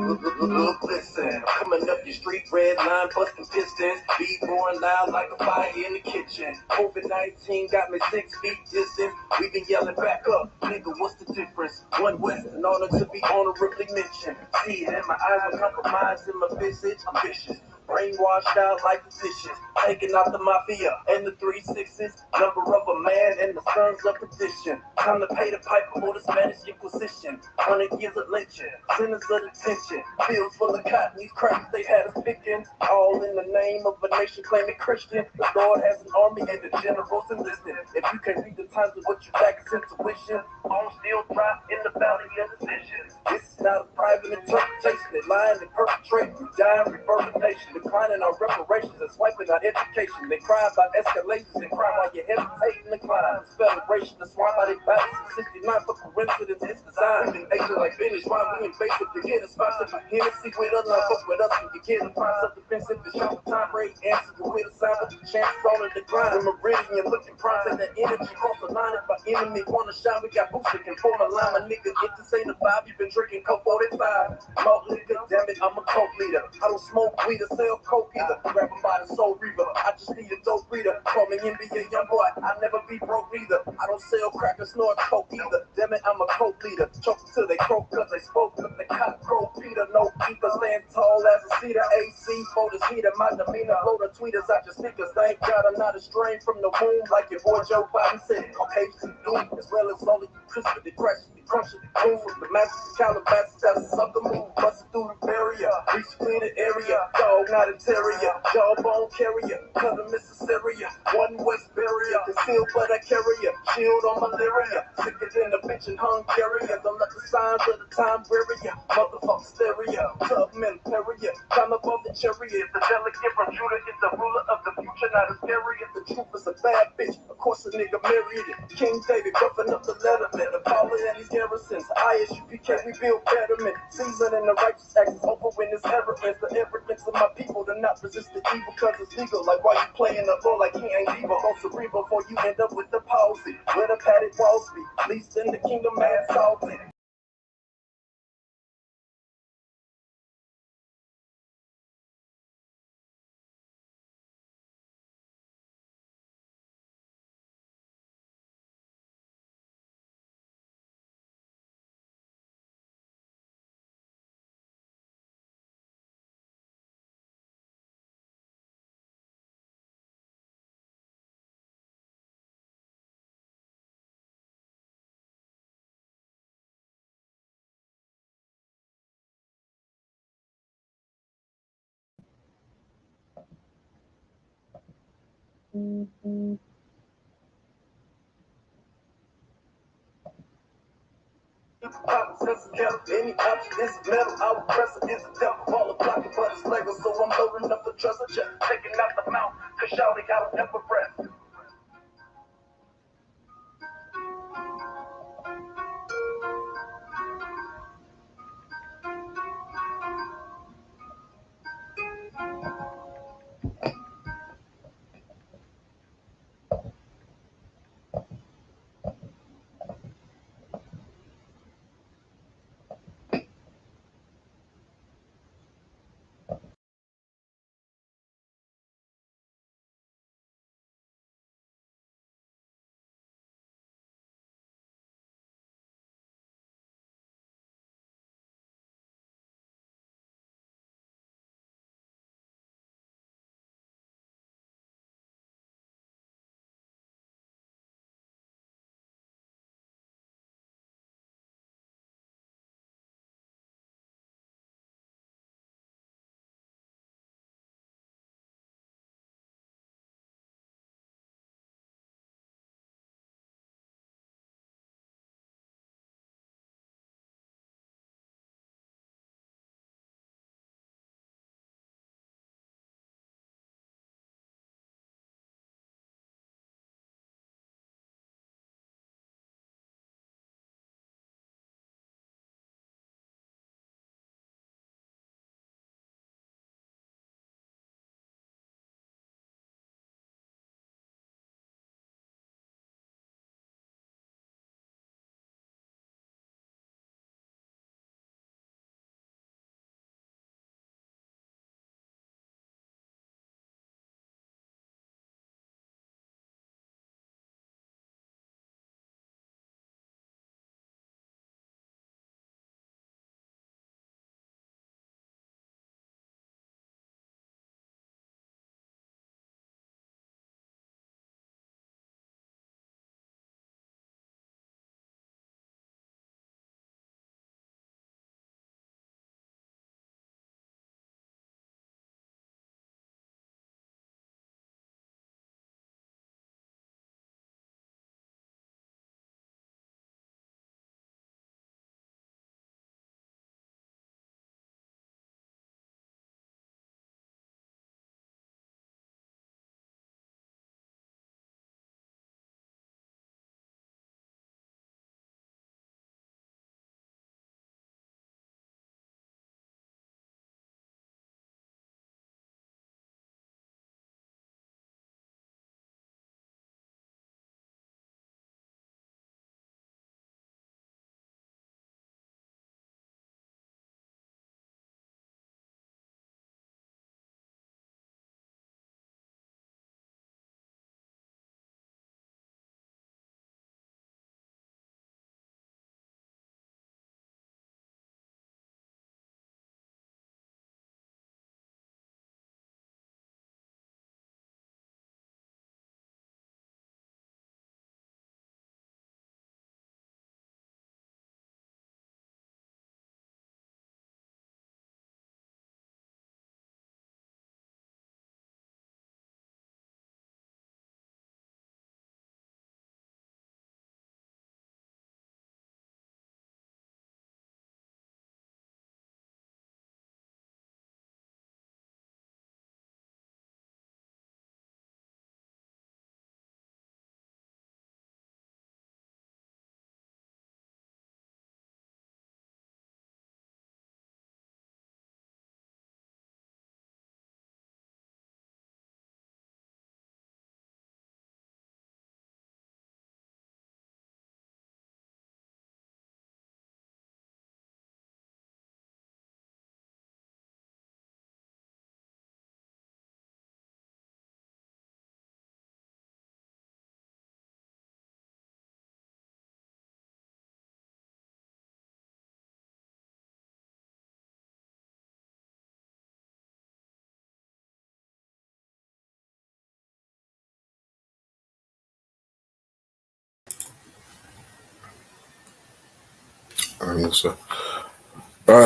Listen, coming up your street, red line, busting pistons, beat roaring loud like a fire in the kitchen. COVID-19 got me 6 feet distance. We been yelling back up, nigga, what's the difference? One West in order to be honorably mentioned. See it in my eyes, I'm compromised in my visage. I'm vicious, brainwashed out like physicians, taking out the mafia and the 3 6s. Number of a man and the sons of perdition. Time to pay the piper for the Spanish Inquisition. 100 years of lynching, sinners of detention. Fields full of cotton, these cracks they had us picking. All in the name of a nation claiming Christian. The Lord has an army and the generals enlisted. If you can't read the times of what you lack is intuition, bones still drop in the valley of decisions. This is not a private interpretation. They lying and perpetrating, dying reverberations, declining our reparations and swiping our education. They cry about escalations and crime while you're hesitating to climb. This federation, the swine by their bodies in 69 for coincidence, it's designed. We nation like finish line, we invasive to get a spot to Hennessy with us, not fuck with us. When you get a price of defensive, the short time rate answer you with a sign, but the chances on the decline. The meridian looking prime, and the energy cross the line. If our enemy wanna shine, we got boots that can form a line. My nigga, if this ain't a vibe, you been drinking Coke 45. Malt liquor, damn it, I'm a coke leader. I don't smoke weed or sell coke either. Grab him by the soul reaver, I just need a dope reader. Call me NBA young boy, I never be broke either. I don't sell crack or snort coke either. Damn it, I'm a coke leader. Choke till they croak cause they spoke up the cop crow Peter. No ether, stand tall as a cedar. AC for the heater, my demeanor blow the tweeters out your speakers. Thank God I'm not a strain from the womb like your boy Joe Biden said. Caucasians do as well as all of you crispy, the crash, the crunch, the boom with the massive Calabasas that suck the move, busting through the barrier, reach clear the area, dog not a terrier, jawbone carrier, cover Mississippi, one West barrier, concealed but I carry ya, shield on malaria, sicker than a bitch in Hungary, don't let the signs of the time bury ya, motherfucker stereo, Tubman Perrier, climb above the chariot, the delegate from Judah is the ruler of the future, not as scary as the truth is a bad bitch, of course a nigga married it, King David roughing up the letterman, Apollo and these garrisons, I.S.U.P.K, we build betterment, seasoning the righteous acts is over when it's evidence, the evidence of my people to not resist the evil cause it's legal, like why you playing the role like he ain't evil, go cerebral before you end up with the palsy, where the padded walls be, least in the kingdom mad salty. Any option is metal, I would press it, it's a devil, all the blocking, but it's Lego, so I'm loading up the trust, taking out the mouth, cause y'all got a pepper breath.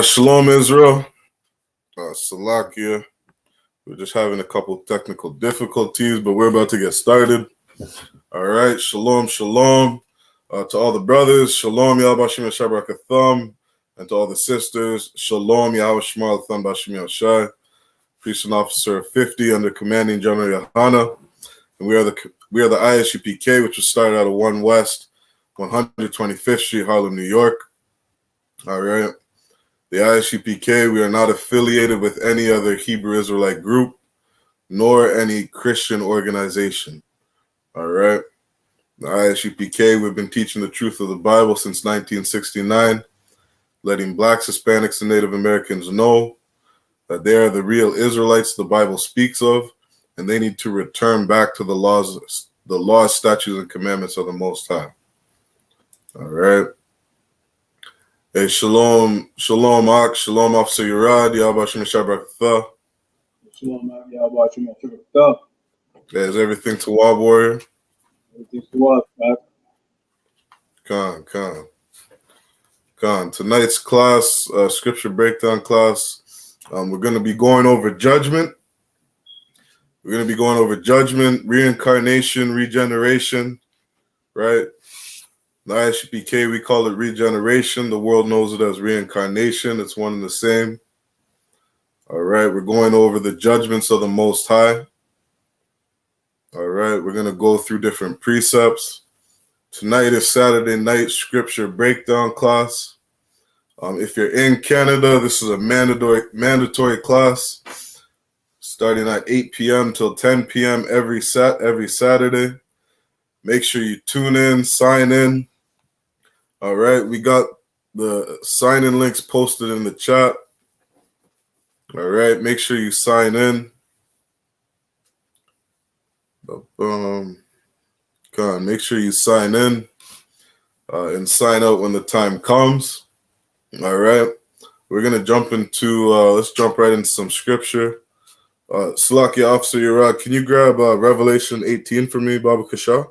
Shalom, Israel. Salakia. We're just having a couple technical difficulties, but we're about to get started. All right. Shalom, shalom. To all the brothers, shalom, Yahweh Bashim Shabrak, and to all the sisters, shalom, Yahweh Shema Thumb Bashim Shai, Priest and Officer 50 under Commanding General YAHANNA. And we are the I.S.U.P.K, which was started out of 1 West, 125th Street, Harlem, New York. All right. The I.S.U.P.K, we are not affiliated with any other Hebrew Israelite group, nor any Christian organization. All right. The I.S.U.P.K, we've been teaching the truth of the Bible since 1969, letting Blacks, Hispanics, and Native Americans know that they are the real Israelites the Bible speaks of, and they need to return back to the laws, statutes, and commandments of the Most High. All right. Hey, shalom, Ak, shalom, Officer Yerad, Yahweh Bashim Shabrak. Shalom, Yahweh Bashim Shabrak. Is everything to Wab Warrior? Everything's to Wab, Khan. Tonight's class, scripture breakdown class, we're going to be going over judgment. We're going to be going over judgment, reincarnation, regeneration, right? The I.S.U.P.K, we call it regeneration. The world knows it as reincarnation. It's one and the same. All right, we're going over the judgments of the Most High. All right, we're going to go through different precepts. Tonight is Saturday night scripture breakdown class. If you're in Canada, this is a mandatory class starting at 8 p.m. till 10 p.m. every Saturday. Make sure you tune in, sign in. All right, we got the sign-in links posted in the chat. All right, make sure you sign in. Make sure you sign in and sign out when the time comes. All right, we're gonna jump into. Let's jump right into some scripture. Salakia Officer Yerad, can you grab Revelation 18 for me, Baba Kasha?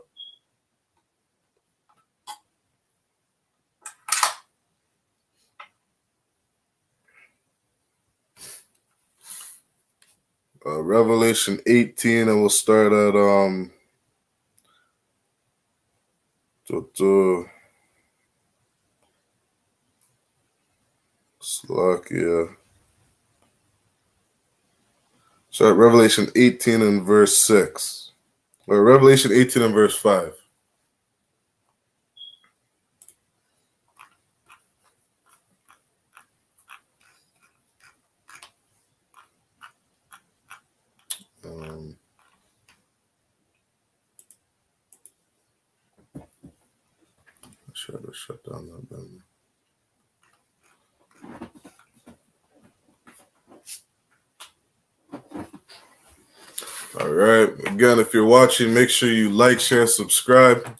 Revelation 18, and we'll start at Salakia. So Revelation 18 and verse 6. Or Revelation 18 and verse 5. Try to shut down that button. All right. Again, if you're watching, make sure you like, share, subscribe.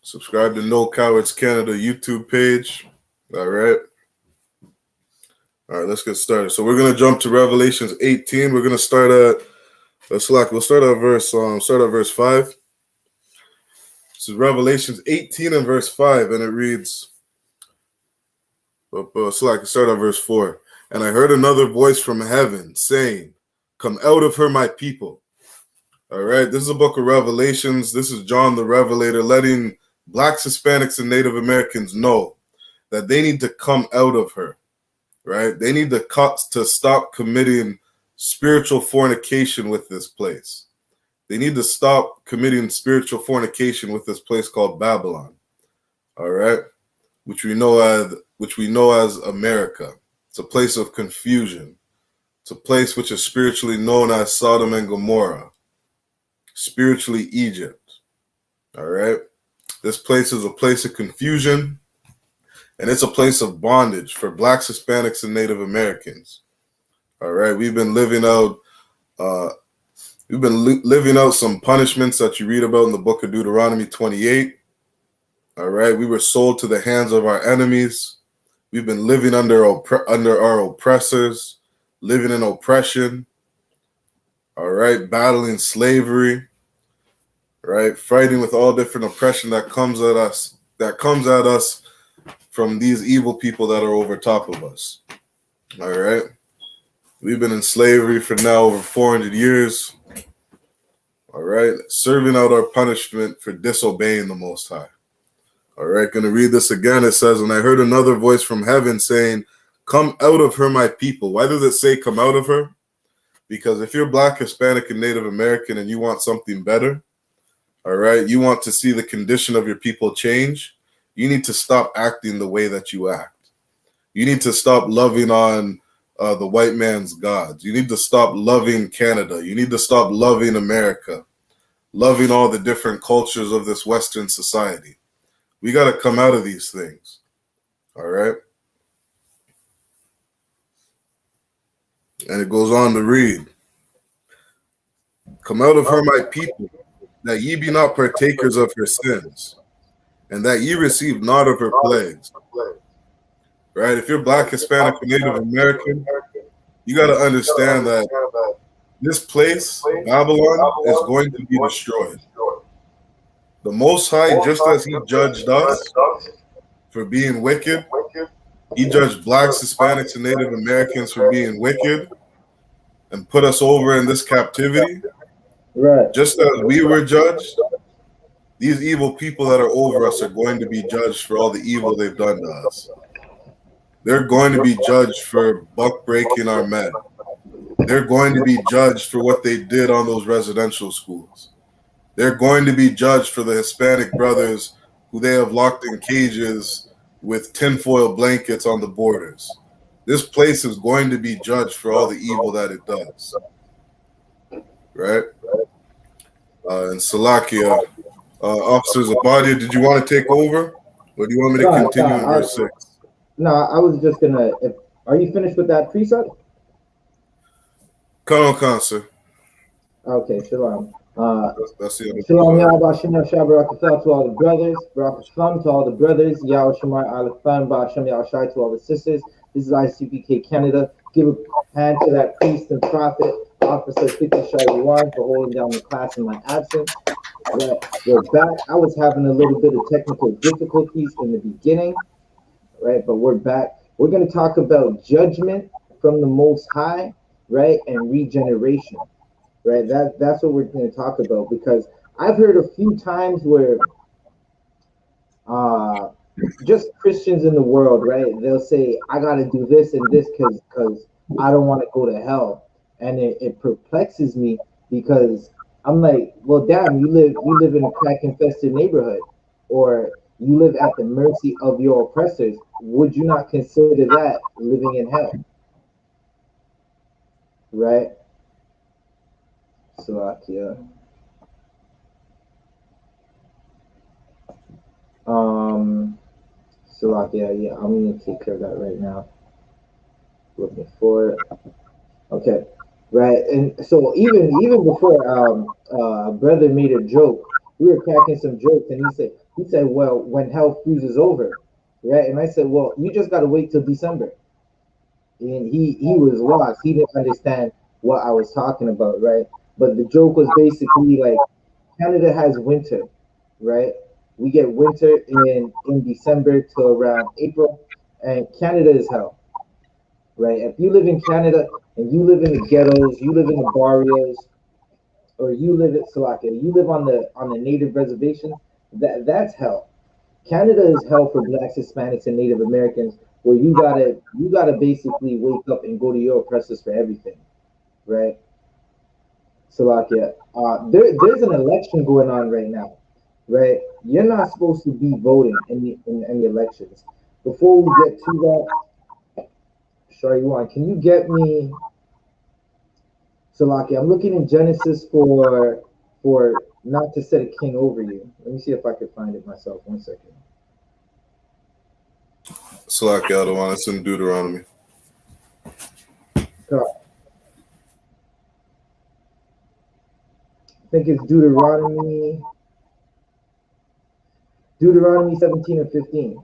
Subscribe to No Cowards Canada YouTube page. All right. All right, let's get started. So we're gonna jump to Revelations 18. We're gonna start at we'll start at verse 5. This is Revelations 18 and verse 5, and it reads, start at verse 4. And I heard another voice from heaven saying, "Come out of her, my people." All right, this is a book of Revelations. This is John the Revelator letting Blacks, Hispanics, and Native Americans know that they need to come out of her, right? They need to stop committing spiritual fornication with this place. They need to stop committing spiritual fornication with this place called Babylon, all right, which we know as America. It's a place of confusion. It's a place which is spiritually known as Sodom and Gomorrah, spiritually Egypt, all right? This place is a place of confusion, and it's a place of bondage for Blacks, Hispanics, and Native Americans, all right? We've been living out some punishments that you read about in the book of Deuteronomy 28. All right, we were sold to the hands of our enemies. We've been living under our oppressors, living in oppression. All right, battling slavery. Right, fighting with all different oppression that comes at us that comes at us from these evil people that are over top of us. All right? We've been in slavery for now over 400 years. All right? Serving out our punishment for disobeying the Most High. All right? Going to read this again. It says, "And I heard another voice from heaven saying, 'Come out of her, my people.'" Why does it say come out of her? Because if you're Black, Hispanic, and Native American and you want something better, all right, you want to see the condition of your people change, you need to stop acting the way that you act. You need to stop loving on the white man's gods. You need to stop loving Canada. You need to stop loving America, loving all the different cultures of this Western society. We got to come out of these things, all right? And it goes on to read, "Come out of her, my people, that ye be not partakers of her sins, and that ye receive not of her plagues." Right? If you're Black, Hispanic, or Native American, you got to understand that this place, Babylon, is going to be destroyed. The Most High, just as he judged us for being wicked, he judged Blacks, Hispanics, and Native Americans for being wicked and put us over in this captivity. Right. Just as we were judged, these evil people that are over us are going to be judged for all the evil they've done to us. They're going to be judged for buck breaking our men. They're going to be judged for what they did on those residential schools. They're going to be judged for the Hispanic brothers who they have locked in cages with tinfoil blankets on the borders. This place is going to be judged for all the evil that it does. Right? And Salakia, Officer Zabadia, did you want to take over? Or do you want me to continue in verse 6? No, I was just going to... Are you finished with that precept? Come, sir. Okay, shalom. That's the other Shalom, Yahweh, Shem, Barakatah to all the brothers, Barakatah to all the brothers, Yahweh, Shemar, Alefan, Ba'ashem, Yahweh, Shai to all the sisters. This is I.S.U.P.K. Canada. Give a hand to that priest and prophet, Officer 50 Shai Yuan, for holding down the class in my absence. We're back. I was having a little bit of technical difficulties in the beginning, right? But we're back. We're going to talk about judgment from the Most High, right? And regeneration. Right, that's what we're going to talk about, because I've heard a few times where just Christians in the world, right, they'll say, I got to do this and this because I don't want to go to hell. And it perplexes me, because I'm like, well, damn, you live in a crack-infested neighborhood, or you live at the mercy of your oppressors. Would you not consider that living in hell? Right? Salakia. Salakia, yeah, I'm gonna take care of that right now. Looking for it. Okay, right, and so even before brother made a joke, we were cracking some jokes, and he said, well, when hell freezes over, right? And I said, well, you just gotta wait till December. And he was lost. He didn't understand what I was talking about, right? But the joke was basically like, Canada has winter, right? We get winter in December to around April, and Canada is hell, right? If you live in Canada and you live in the ghettos, you live in the barrios, or you live at Salakia, you live on the native reservations, that's hell. Canada is hell for Blacks, Hispanics, and Native Americans, where you gotta basically wake up and go to your oppressors for everything, right? Salakia, there's an election going on right now, right? You're not supposed to be voting in any elections. Before we get to that, Shariwan, can you get me, Salakia? I'm looking in Genesis for not to set a king over you. Let me see if I can find it myself. 1 second. Salakia, Adawan, it's in Deuteronomy. I think it's Deuteronomy 17 and 15.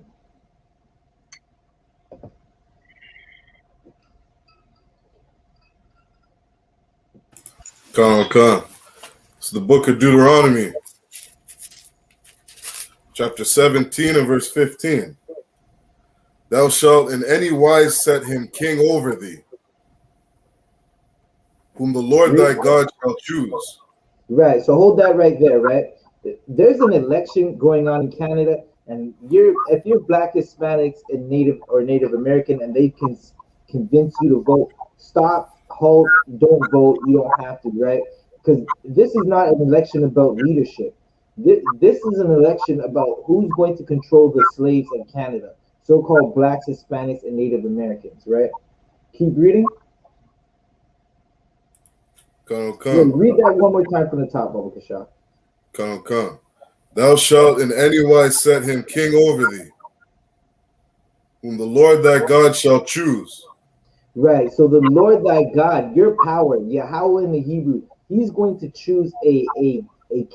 Come. It's the book of Deuteronomy. chapter 17 and verse 15. Thou shalt in any wise set him king over thee, whom the Lord thy God shall choose. Right. So hold that right there, right? There's an election going on in Canada, and if you're Black, Hispanics, and Native American, and they can convince you to vote, stop, halt, don't vote. You don't have to, right? Because this is not an election about leadership. This is an election about who's going to control the slaves in Canada, so-called Blacks, Hispanics, and Native Americans, right? Keep reading. Wait, read that one more time from the top, Baba Kasha. Come. Thou shalt in any wise set him king over thee, whom the Lord thy God shall choose. Right. So the Lord thy God, your power, Yahweh in the Hebrew, he's going to choose a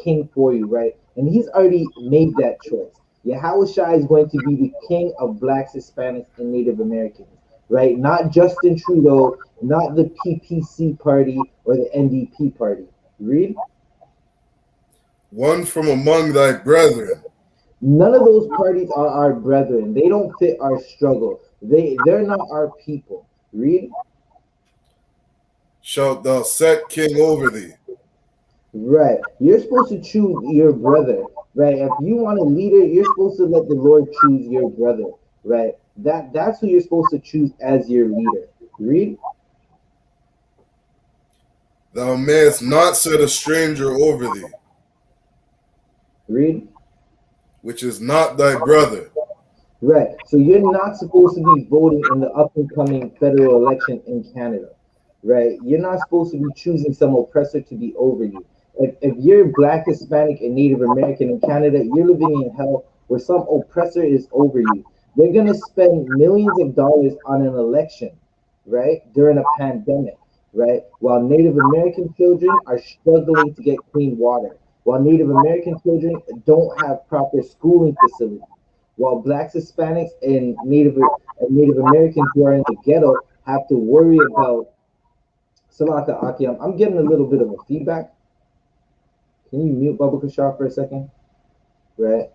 king for you, right? And he's already made that choice. Yahweh Shai is going to be the king of Blacks, Hispanics, and Native Americans, right? Not Justin Trudeau, not the PPC party or the NDP party. Read. One from among thy brethren. None of those parties are our brethren. They don't fit our struggle. They're not our people. Read. Shalt thou set king over thee. Right. You're supposed to choose your brother, right? If you want a leader, you're supposed to let the Lord choose your brother, right? That's who you're supposed to choose as your leader. Read. Thou mayest not set a stranger over thee, Read. which is not thy brother. Right. So you're not supposed to be voting in the up and coming federal election in Canada, right? You're not supposed to be choosing some oppressor to be over you. If you're Black, Hispanic, and Native American in Canada, you're living in hell where some oppressor is over you. They're going to spend millions of dollars on an election, right? During a pandemic, right? While Native American children are struggling to get clean water, while Native American children don't have proper schooling facilities, while Blacks, Hispanics, and Native Americans who are in the ghetto have to worry about Salaka Aki. I'm getting a little bit of a feedback. Can you mute Baba Kashar for a second? Right.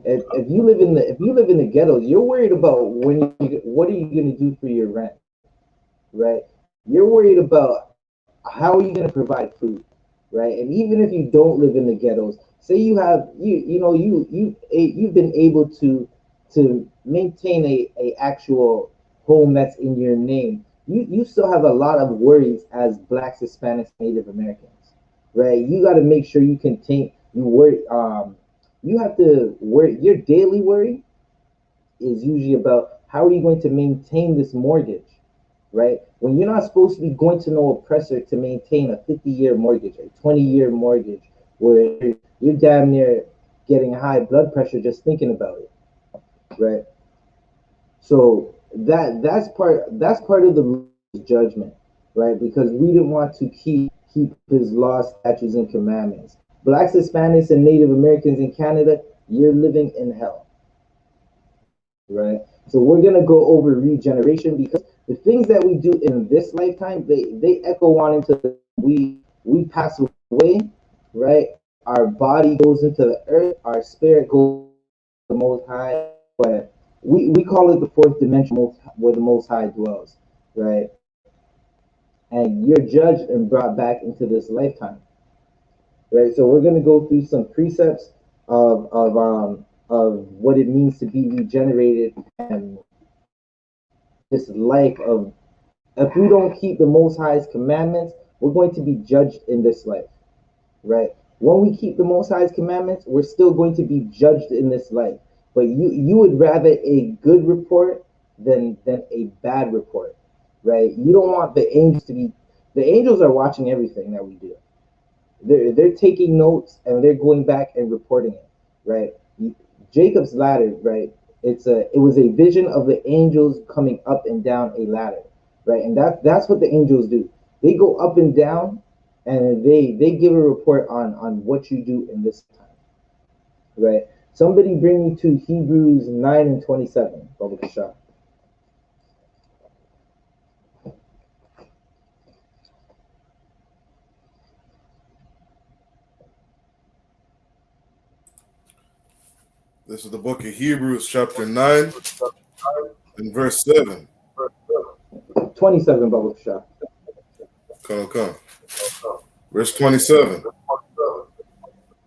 If you live in the ghettos, you're worried about what are you gonna do for your rent, right? You're worried about how are you gonna provide food, right? And even if you don't live in the ghettos, say you have you've been able to maintain a actual home that's in your name, you still have a lot of worries as Blacks, Hispanics, Native Americans, right? You got to make sure you contain you worry. You have to worry. Your daily worry is usually about how are you going to maintain this mortgage, right? When you're not supposed to be going to no oppressor to maintain a 50-year mortgage, a 20-year mortgage, where you're damn near getting high blood pressure just thinking about it, right? So that's part of the Lord's judgment, right? Because we didn't want to keep his laws, statutes, and commandments. Blacks, Hispanics, and Native Americans in Canada, you're living in hell, right? So we're gonna go over regeneration because the things that we do in this lifetime, they echo on into we pass away, right? Our body goes into the earth, our spirit goes to the Most High, but we call it the fourth dimension, where the Most High dwells, right? And you're judged and brought back into this lifetime, right? So we're gonna go through some precepts of what it means to be regenerated and this life of if we don't keep the Most High's commandments, we're going to be judged in this life, right? When we keep the Most High's commandments, we're still going to be judged in this life. But you would rather a good report than a bad report, right? You don't want the angels to be. The angels are watching everything that we do. They're taking notes and they're going back and reporting it, right? Jacob's ladder, right? It was a vision of the angels coming up and down a ladder, right? And that's what the angels do. They go up and down, and they give a report on what you do in this time, right? Somebody bring me to Hebrews 9:27, Baba Kasha. This is the book of Hebrews, chapter 9 and verse 7. 27, Baba Shah. Come. Verse 27.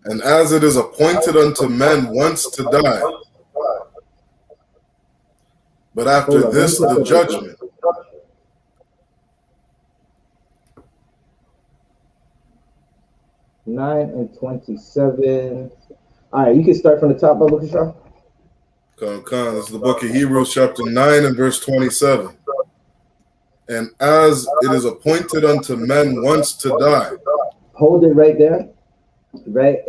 And as it is appointed unto men once to die, but after this the judgment. 9 and 27. All right, you can start from the top, Baba Shah. Come. This is the book of Hebrews, chapter 9 and verse 27. And as it is appointed unto men once to die. Hold it right there. Right?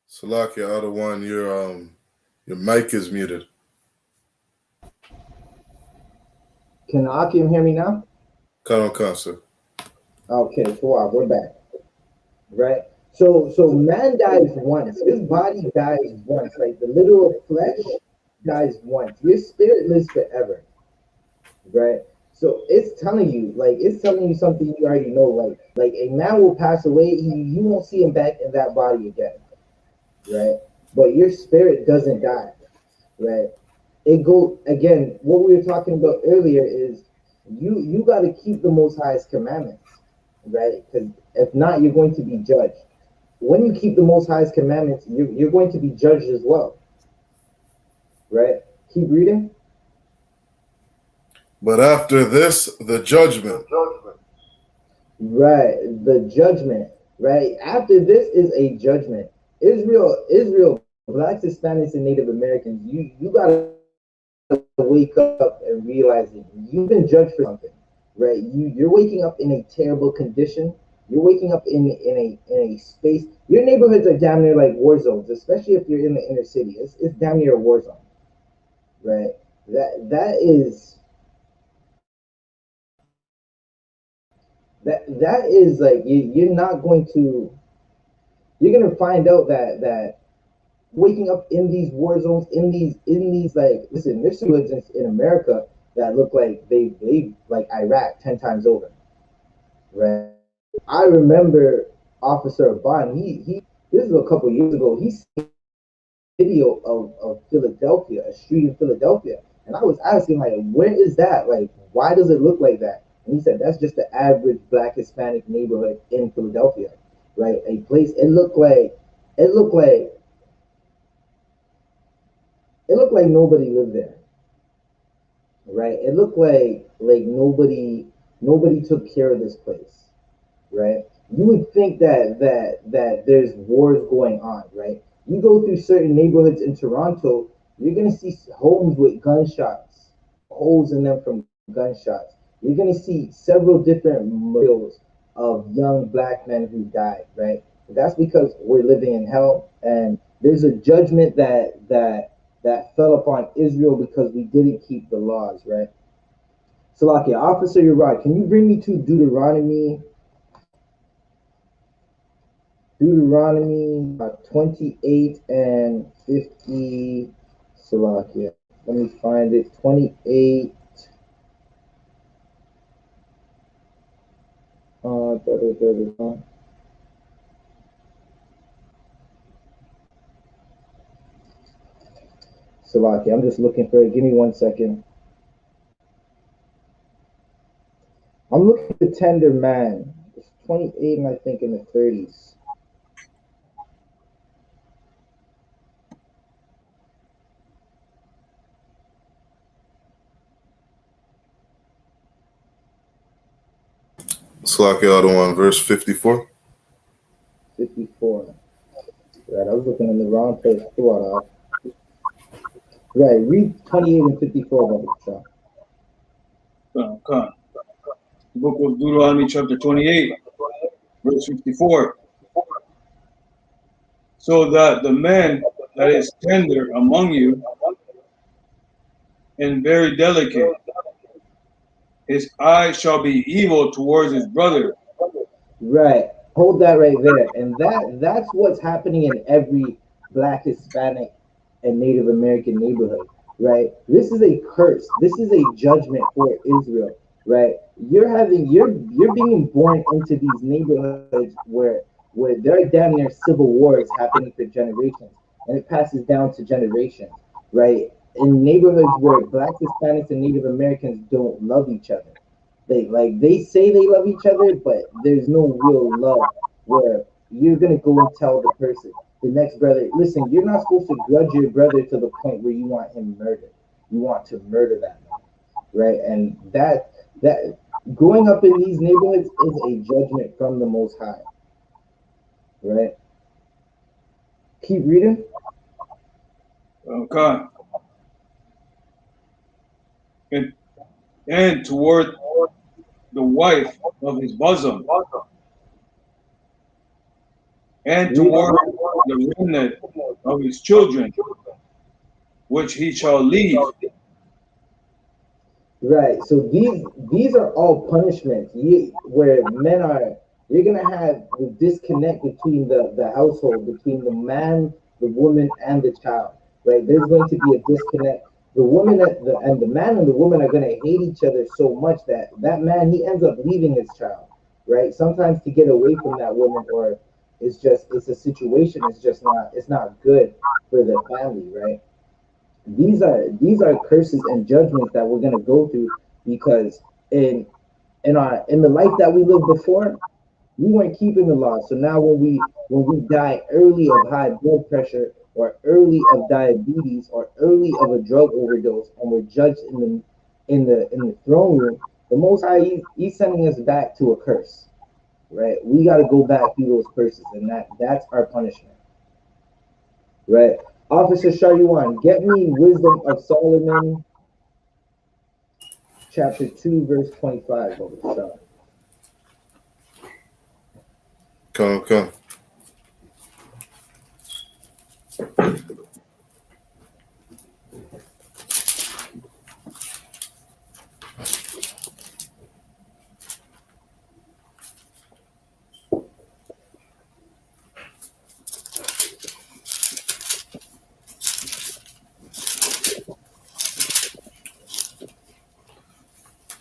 Salakia, other one, your mic is muted. Can Akim hear me now? Come, sir. Okay, so we're back. Right? So man dies once. His body dies once. Like the literal flesh dies once. Your spirit lives forever. Right? So it's telling you something you already know. Like a man will pass away, you won't see him back in that body again. Right? But your spirit doesn't die. Right? It go again, what we were talking about earlier is you got to keep the Most High's commandments, right? Because if not, you're going to be judged. When you keep the Most High's commandments, you're going to be judged as well, right? Keep reading. But after this, the judgment. Right, the judgment, right? After this is a judgment. Israel, blacks, Hispanics, and Native Americans, you gotta wake up and realize that you've been judged for something, right? You're waking up in a terrible condition. You're waking up in a space. Your neighborhoods are damn near like war zones, especially if you're in the inner city. It's damn near a war zone, right? That is like you're not going to. You're gonna find out that waking up in these war zones, in these like, listen, there's some hoods in America that look like they like Iraq 10 times over, right? I remember Officer Bond. He this is a couple years ago. He sent a video of Philadelphia, a street in Philadelphia, and I was asking like, where is that? Like, why does it look like that? And he said that's just the average Black Hispanic neighborhood in Philadelphia, right? A place it looked like nobody lived there, right? It looked like nobody took care of this place, right? You would think that there's wars going on, right? You go through certain neighborhoods in Toronto, you're gonna see homes with gunshots, holes in them from gunshots. You're gonna see several different memorials of young black men who died, right? That's because we're living in hell, and there's a judgment that fell upon Israel because we didn't keep the laws, right? Salakia, Officer, you're right. Can you bring me to Deuteronomy 28 and 50? Salakia. Let me find it. 28. Salakia, I'm just looking for it. Give me 1 second. I'm looking for the tender man. It's 28 and I think in the 30s. Salakia, other one, verse 54. 54. Right, I was looking in the wrong place. Right, read 28 and 54, brother Sean. Okay. The book of Deuteronomy chapter 28, verse 54. So that the man that is tender among you and very delicate, his eye shall be evil towards his brother. Right. Hold that right there. And that's what's happening in every Black, Hispanic, and Native American neighborhood, right? This is a curse. This is a judgment for Israel, right? You're being born into these neighborhoods where there are damn near civil wars happening for generations, and it passes down to generations, right? In neighborhoods where Blacks, Hispanics, and Native Americans don't love each other. They say they love each other, but there's no real love where you're gonna go and tell the person, the next brother, listen, you're not supposed to grudge your brother to the point where you want him murdered. You want to murder that man, right? And that growing up in these neighborhoods is a judgment from the Most High, right? Keep reading. Okay. And toward the wife of his bosom, and toward the remnant of his children, which he shall leave. Right. So these are all punishments. Where men are, you're gonna have the disconnect between the household, between the man, the woman, and the child. Right. There's going to be a disconnect. The woman and the man and the woman are gonna hate each other so much that that man he ends up leaving his child. Right. Sometimes to get away from that woman, or it's a situation. It's not good for the family. Right. These are curses and judgments that we're gonna go through because in the life that we lived before, we weren't keeping the law. So now when we die early of high blood pressure or early of diabetes or early of a drug overdose and we're judged in the throne room, the Most High he's sending us back to a curse, right? We got to go back through those curses, and that's our punishment, right? Officer Shayuan, get me Wisdom of Solomon, chapter 2, verse 25. Come.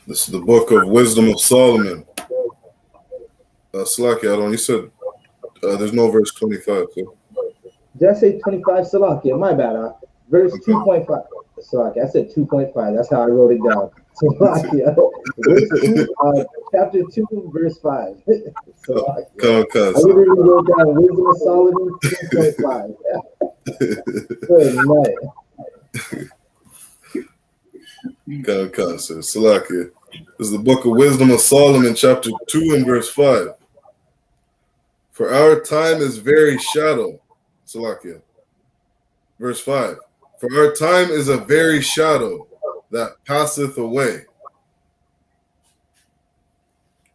This is the book of Wisdom of Solomon. Slaki, you said there's no verse 25. So. Did I say 25? Salakia, my bad. Verse 2.5. Salakia, I said 2.5. That's how I wrote it down. Salakia. Chapter 2, verse 5. Salakia. I literally wrote down Wisdom of Solomon 2.5. Good night. So Salakia. This is the book of Wisdom of Solomon, chapter 2 and verse 5. For our time is very shadow. Salakia. Verse 5. For our time is a very shadow that passeth away.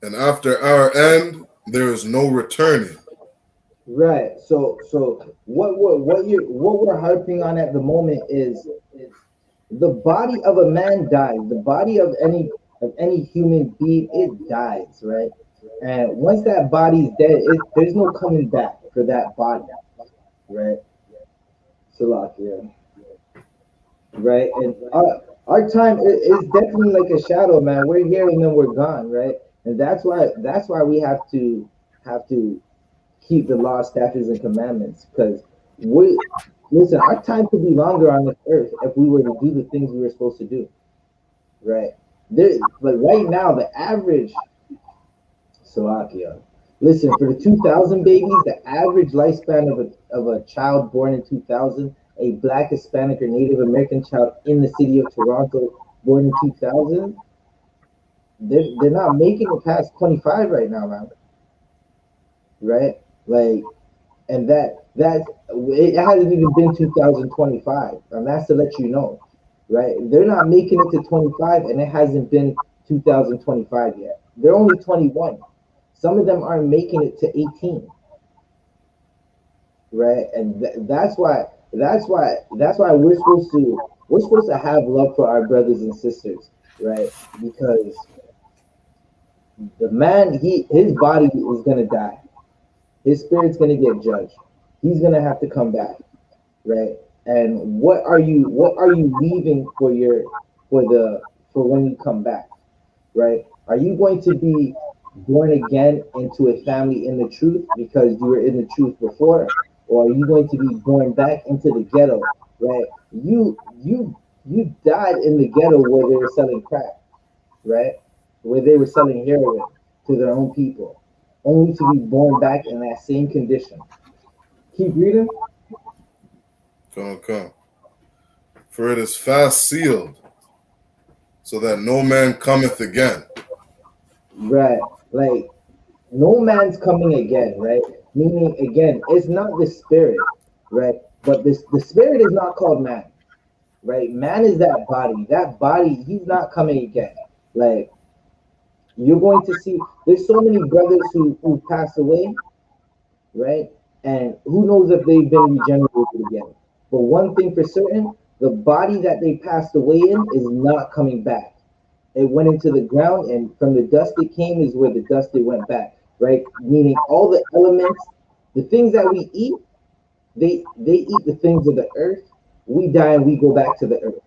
And after our end, there is no returning. Right. So what we're harping on at the moment is the body of a man dies. The body of any human being, it dies, right? And once that body's dead, there's no coming back for that body, right? Salakia. Right? And our time is definitely like a shadow, man. We're here and then we're gone, right? And that's why we have to keep the law, statutes, and commandments, because listen, our time could be longer on this earth if we were to do the things we were supposed to do, right? But right now, the average, Salakia, listen, for the 2000 babies, the average lifespan of a child born in 2000, a Black, Hispanic, or Native American child in the city of Toronto born in 2000, they're not making it past 25 right now, man. Right? Like, And that it hasn't even been 2025, and that's to let you know, right? They're not making it to 25, and it hasn't been 2025 yet. They're only 21. Some of them aren't making it to 18, right? And that's why we're supposed to have love for our brothers and sisters, right? Because the man, his body is gonna die, his spirit's gonna get judged, he's gonna have to come back, right? And what are you leaving for when you come back, right? Are you going to be born again into a family in the truth because you were in the truth before, or are you going to be born back into the ghetto, right? You died in the ghetto where they were selling crack, right? Where they were selling heroin to their own people, only to be born back in that same condition. Keep reading. Come. For it is fast sealed, so that no man cometh again. Right. Like, no man's coming again, right? Meaning, again, it's not the spirit, right? But the spirit is not called man, right? Man is that body. That body, he's not coming again. Like, you're going to see, there's so many brothers who passed away, right? And who knows if they've been regenerated again. But one thing for certain, the body that they passed away in is not coming back. It went into the ground, and from the dust it came is where the dust it went back, right? Meaning all the elements, the things that we eat, they eat the things of the earth. We die and we go back to the earth,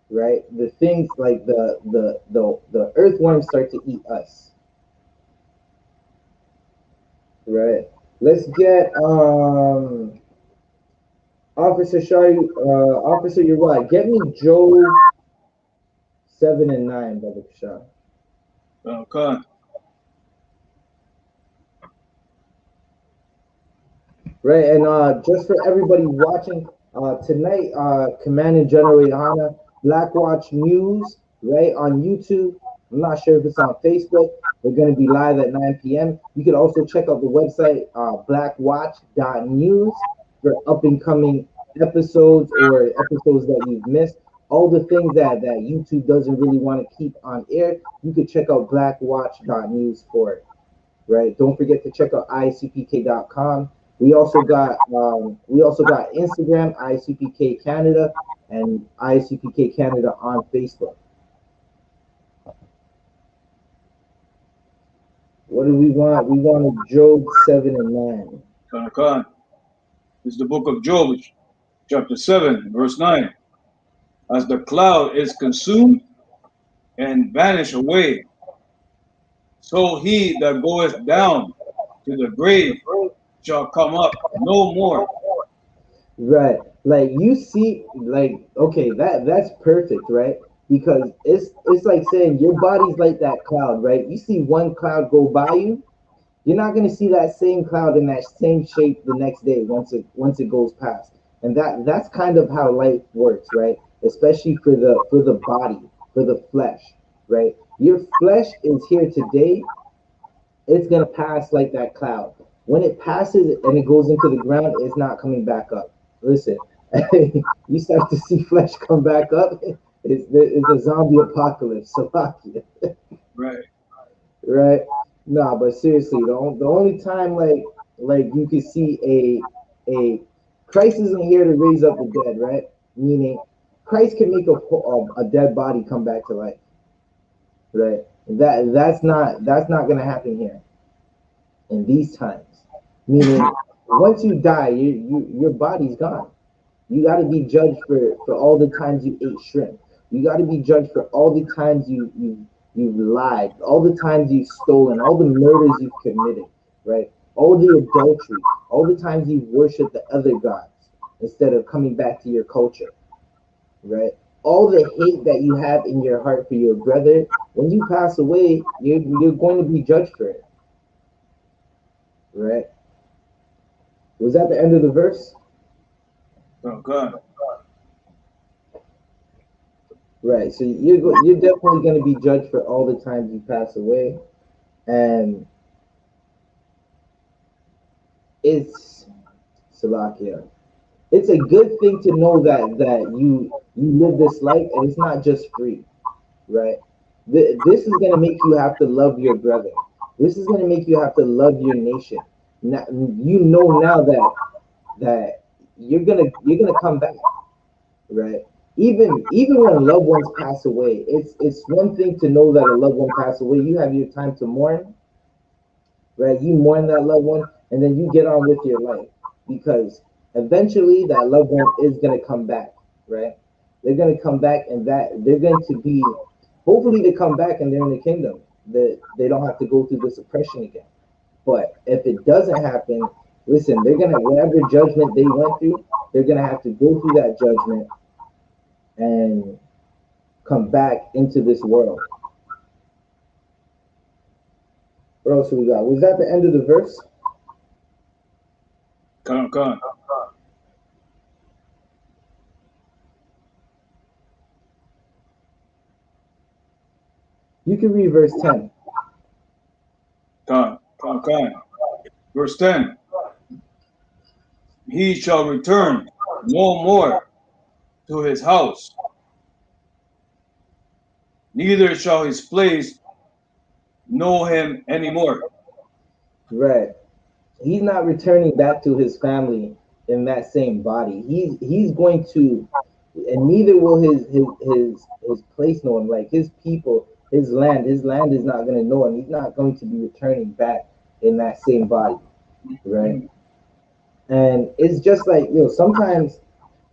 right? The things like the earthworms start to eat us, right? Let's get Officer Shari, Officer, you're right. Get me Job 7 and 9, Brother Shah. Okay. Right, and just for everybody watching tonight, Command and General YAHANNA, Black Watch News, right, on YouTube. I'm not sure if it's on Facebook. We're going to be live at 9 p.m. You could also check out the website, blackwatch.news, for up and coming episodes or episodes that you've missed. All the things that YouTube doesn't really want to keep on air, you could check out blackwatch.news for it, right? Don't forget to check out isupk.com. We also got Instagram, I.S.U.P.K Canada, and I.S.U.P.K Canada on Facebook. What do we want? We wanted Job 7 and 9. Okay. This is the book of Job, chapter 7, verse 9. As the cloud is consumed and vanish away, so he that goeth down to the grave shall come up no more. Right. Like, you see, like, okay, that's perfect, right? Because it's like saying your body's like that cloud, right? You see one cloud go by you, you're not going to see that same cloud in that same shape the next day once it goes past. And that's kind of how life works, right? Especially for the body, for the flesh, right? Your flesh is here today, it's going to pass like that cloud. When it passes and it goes into the ground, it's not coming back up. Listen, you start to see flesh come back up, it's a zombie apocalypse. So Right. right? Nah, but seriously, the only time like you can see a Christ isn't here to raise up the dead, right? Meaning Christ can make a dead body come back to life, right? That's not gonna happen here in these times. Meaning once you die, your body's gone. You got to be judged for all the times you ate shrimp. You got to be judged for all the times you've lied, all the times you've stolen, all the murders you've committed, right? All the adultery, all the times you've worshipped the other gods instead of coming back to your culture, right? All the hate that you have in your heart for your brother, when you pass away, you're going to be judged for it, right? Was that the end of the verse? Okay. Right. So you're definitely going to be judged for all the times you pass away, and it's Salakia. It's a good thing to know that you live this life and it's not just free, right? This is gonna make you have to love your brother. This is gonna make you have to love your nation. Now, you know now that you're gonna come back, right? Even when loved ones pass away, it's one thing to know that a loved one passed away. You have your time to mourn, right? You mourn that loved one, and then you get on with your life because eventually that loved one is gonna come back, right? They're gonna come back, and that they're going to be hopefully they come back and they're in the kingdom. That they don't have to go through this oppression again. But if it doesn't happen, listen, they're gonna whatever judgment they went through, they're gonna have to go through that judgment and come back into this world. What else we got? Was that the end of the verse? Come on. You can read verse 10. Come on. Verse 10. He shall return no more to his house, neither shall his place know him anymore. Right. He's not returning back to his family in that same body. He's going to, and neither will his place know him. Like his people, his land is not going to know him. He's not going to be returning back in that same body, right? And it's just like sometimes,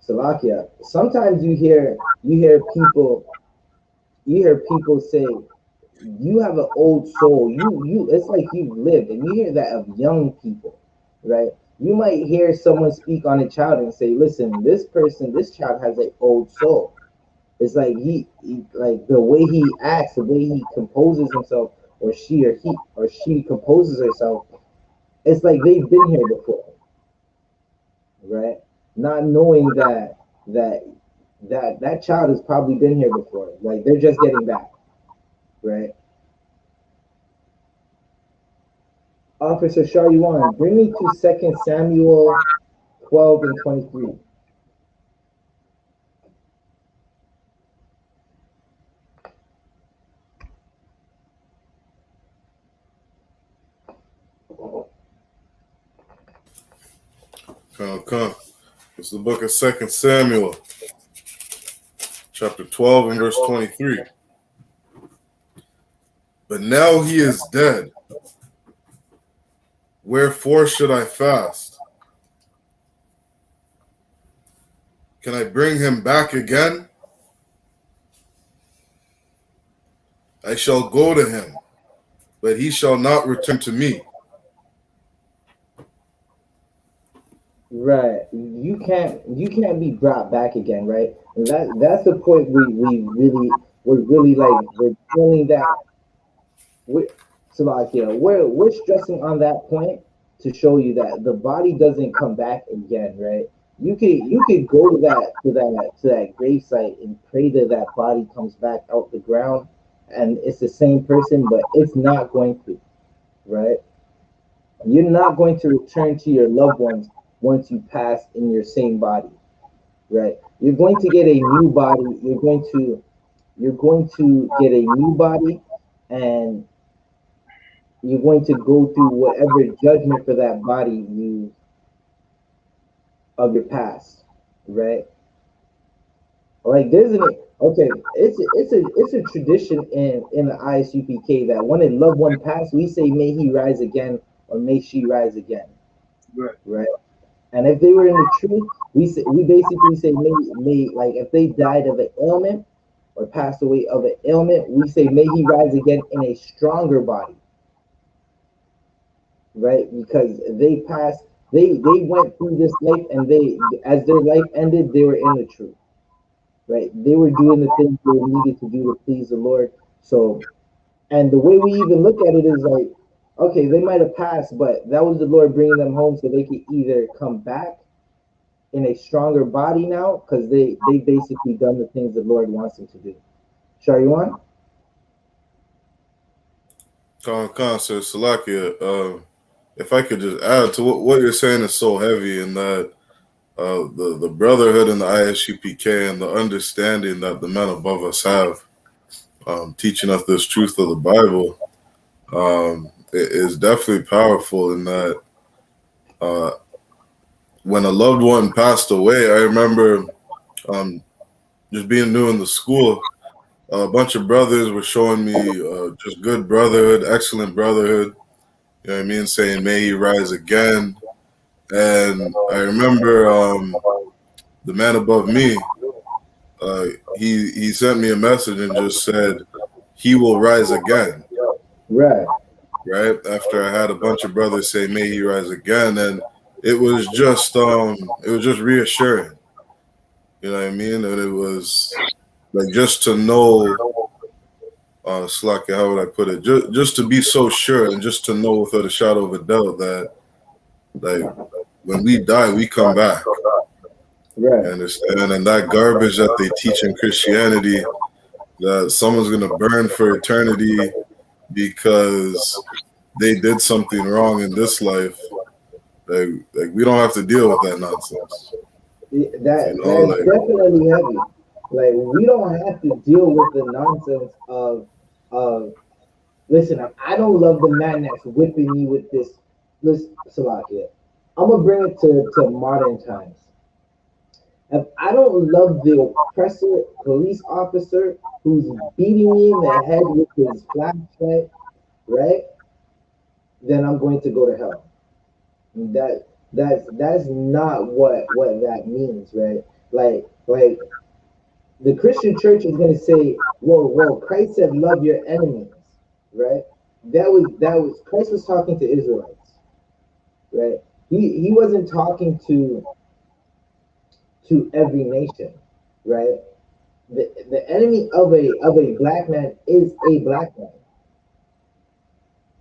Salakia. Sometimes you hear people say, you have an old soul. You it's like you've lived, and you hear that of young people, right? You might hear someone speak on a child and say, listen, this child has an old soul. It's like he like the way he acts, the way he composes himself, or she composes herself. It's like they've been here before, right? Not knowing that child has probably been here before. Like they're just getting back, right? Officer Sharyuan, bring me to 2 Samuel 12 and 23. Come. It's the book of 2 Samuel, chapter 12 and verse 23. But now he is dead. Wherefore should I fast? Can I bring him back again? I shall go to him, but he shall not return to me. Right. You can't be brought back again, right? And that's the point we're feeling that we so like we're stressing on that point to show you that the body doesn't come back again, right? You could go to that grave site and pray that that body comes back out the ground and it's the same person, but it's not going to, right? You're not going to return to your loved ones once you pass in your same body, right? You're going to get a new body. You're going to get a new body, and you're going to go through whatever judgment for that body you of your past, right? Like there's an okay, it's a tradition in the ISUPK that when a loved one passes, we say may he rise again or may she rise again, right? And if they were in the truth, we basically say may like if they died of an ailment or passed away of an ailment, we say may he rise again in a stronger body, right? Because they went through this life, and they as their life ended, they were in the truth, right? They were doing the things they needed to do to please the Lord. So, and the way we even look at it is like, okay, they might have passed, but that was the Lord bringing them home so they could either come back in a stronger body now because they basically done the things the Lord wants them to do. Sharyuan? Sir Salakia. if I could just add to what you're saying is so heavy in that the brotherhood and the I.S.U.P.K and the understanding that the men above us have, teaching us this truth of the Bible, it is definitely powerful in that when a loved one passed away, I remember just being new in the school, a bunch of brothers were showing me just good brotherhood, excellent brotherhood, you know what I mean, saying, may he rise again. And I remember the man above me, he sent me a message and just said, he will rise again. Right. Right after I had a bunch of brothers say, may he rise again. And it was just reassuring. You know what I mean? And it was like just to know, Slacky, how would I put it? Just to be so sure and just to know without a shadow of a doubt that, like, when we die, we come back. Right. You understand? And that garbage that they teach in Christianity, that someone's going to burn for eternity because they did something wrong in this life, like we don't have to deal with that nonsense. That's definitely heavy. Like, we don't have to deal with the nonsense of listen, I don't love the man that's whipping me with this. Salakia, I'm gonna bring it to modern times. If I don't love the oppressor police officer who's beating me in the head with his flashlight, right? Then I'm going to go to hell. That's not what that means, right? Like the Christian church is going to say, "Whoa, Christ said, love your enemies," right? That was Christ was talking to Israelites, right? He wasn't talking to every nation, right? The enemy of a black man is a black man.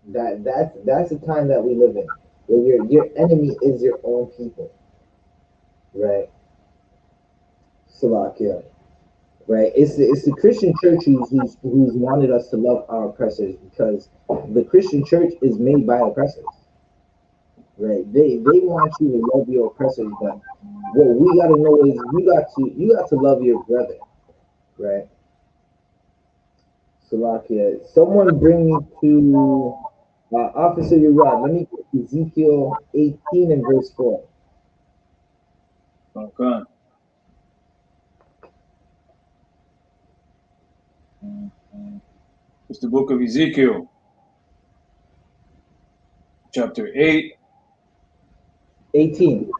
That's the time that we live in, where your enemy is your own people, right? Slovakia. Right? It's the Christian church who's wanted us to love our oppressors, because the Christian church is made by oppressors. Right? They want you to love your oppressors, but what we gotta know is you got to love your brother. Right? Salakia. Someone bring me to Officer Yerad. Let me get Ezekiel 18 and verse 4. Okay. It's the book of Ezekiel, chapter 8. 18.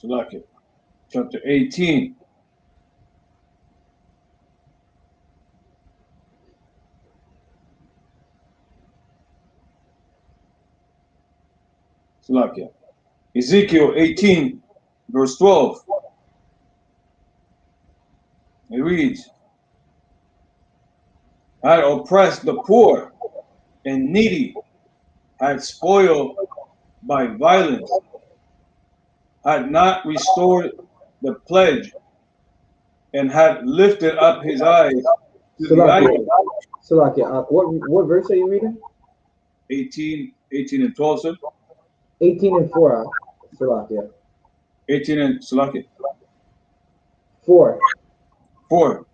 Salakia. Chapter 18. Salakia. Ezekiel 18, verse 12. It reads, had oppressed the poor and needy, had spoiled by violence, had not restored the pledge, and had lifted up his eyes to the idol. Salakia. What verse are you reading? 18 and 12, sir. 18 and 4. Salakia. 18 and Salakia. 4. 4.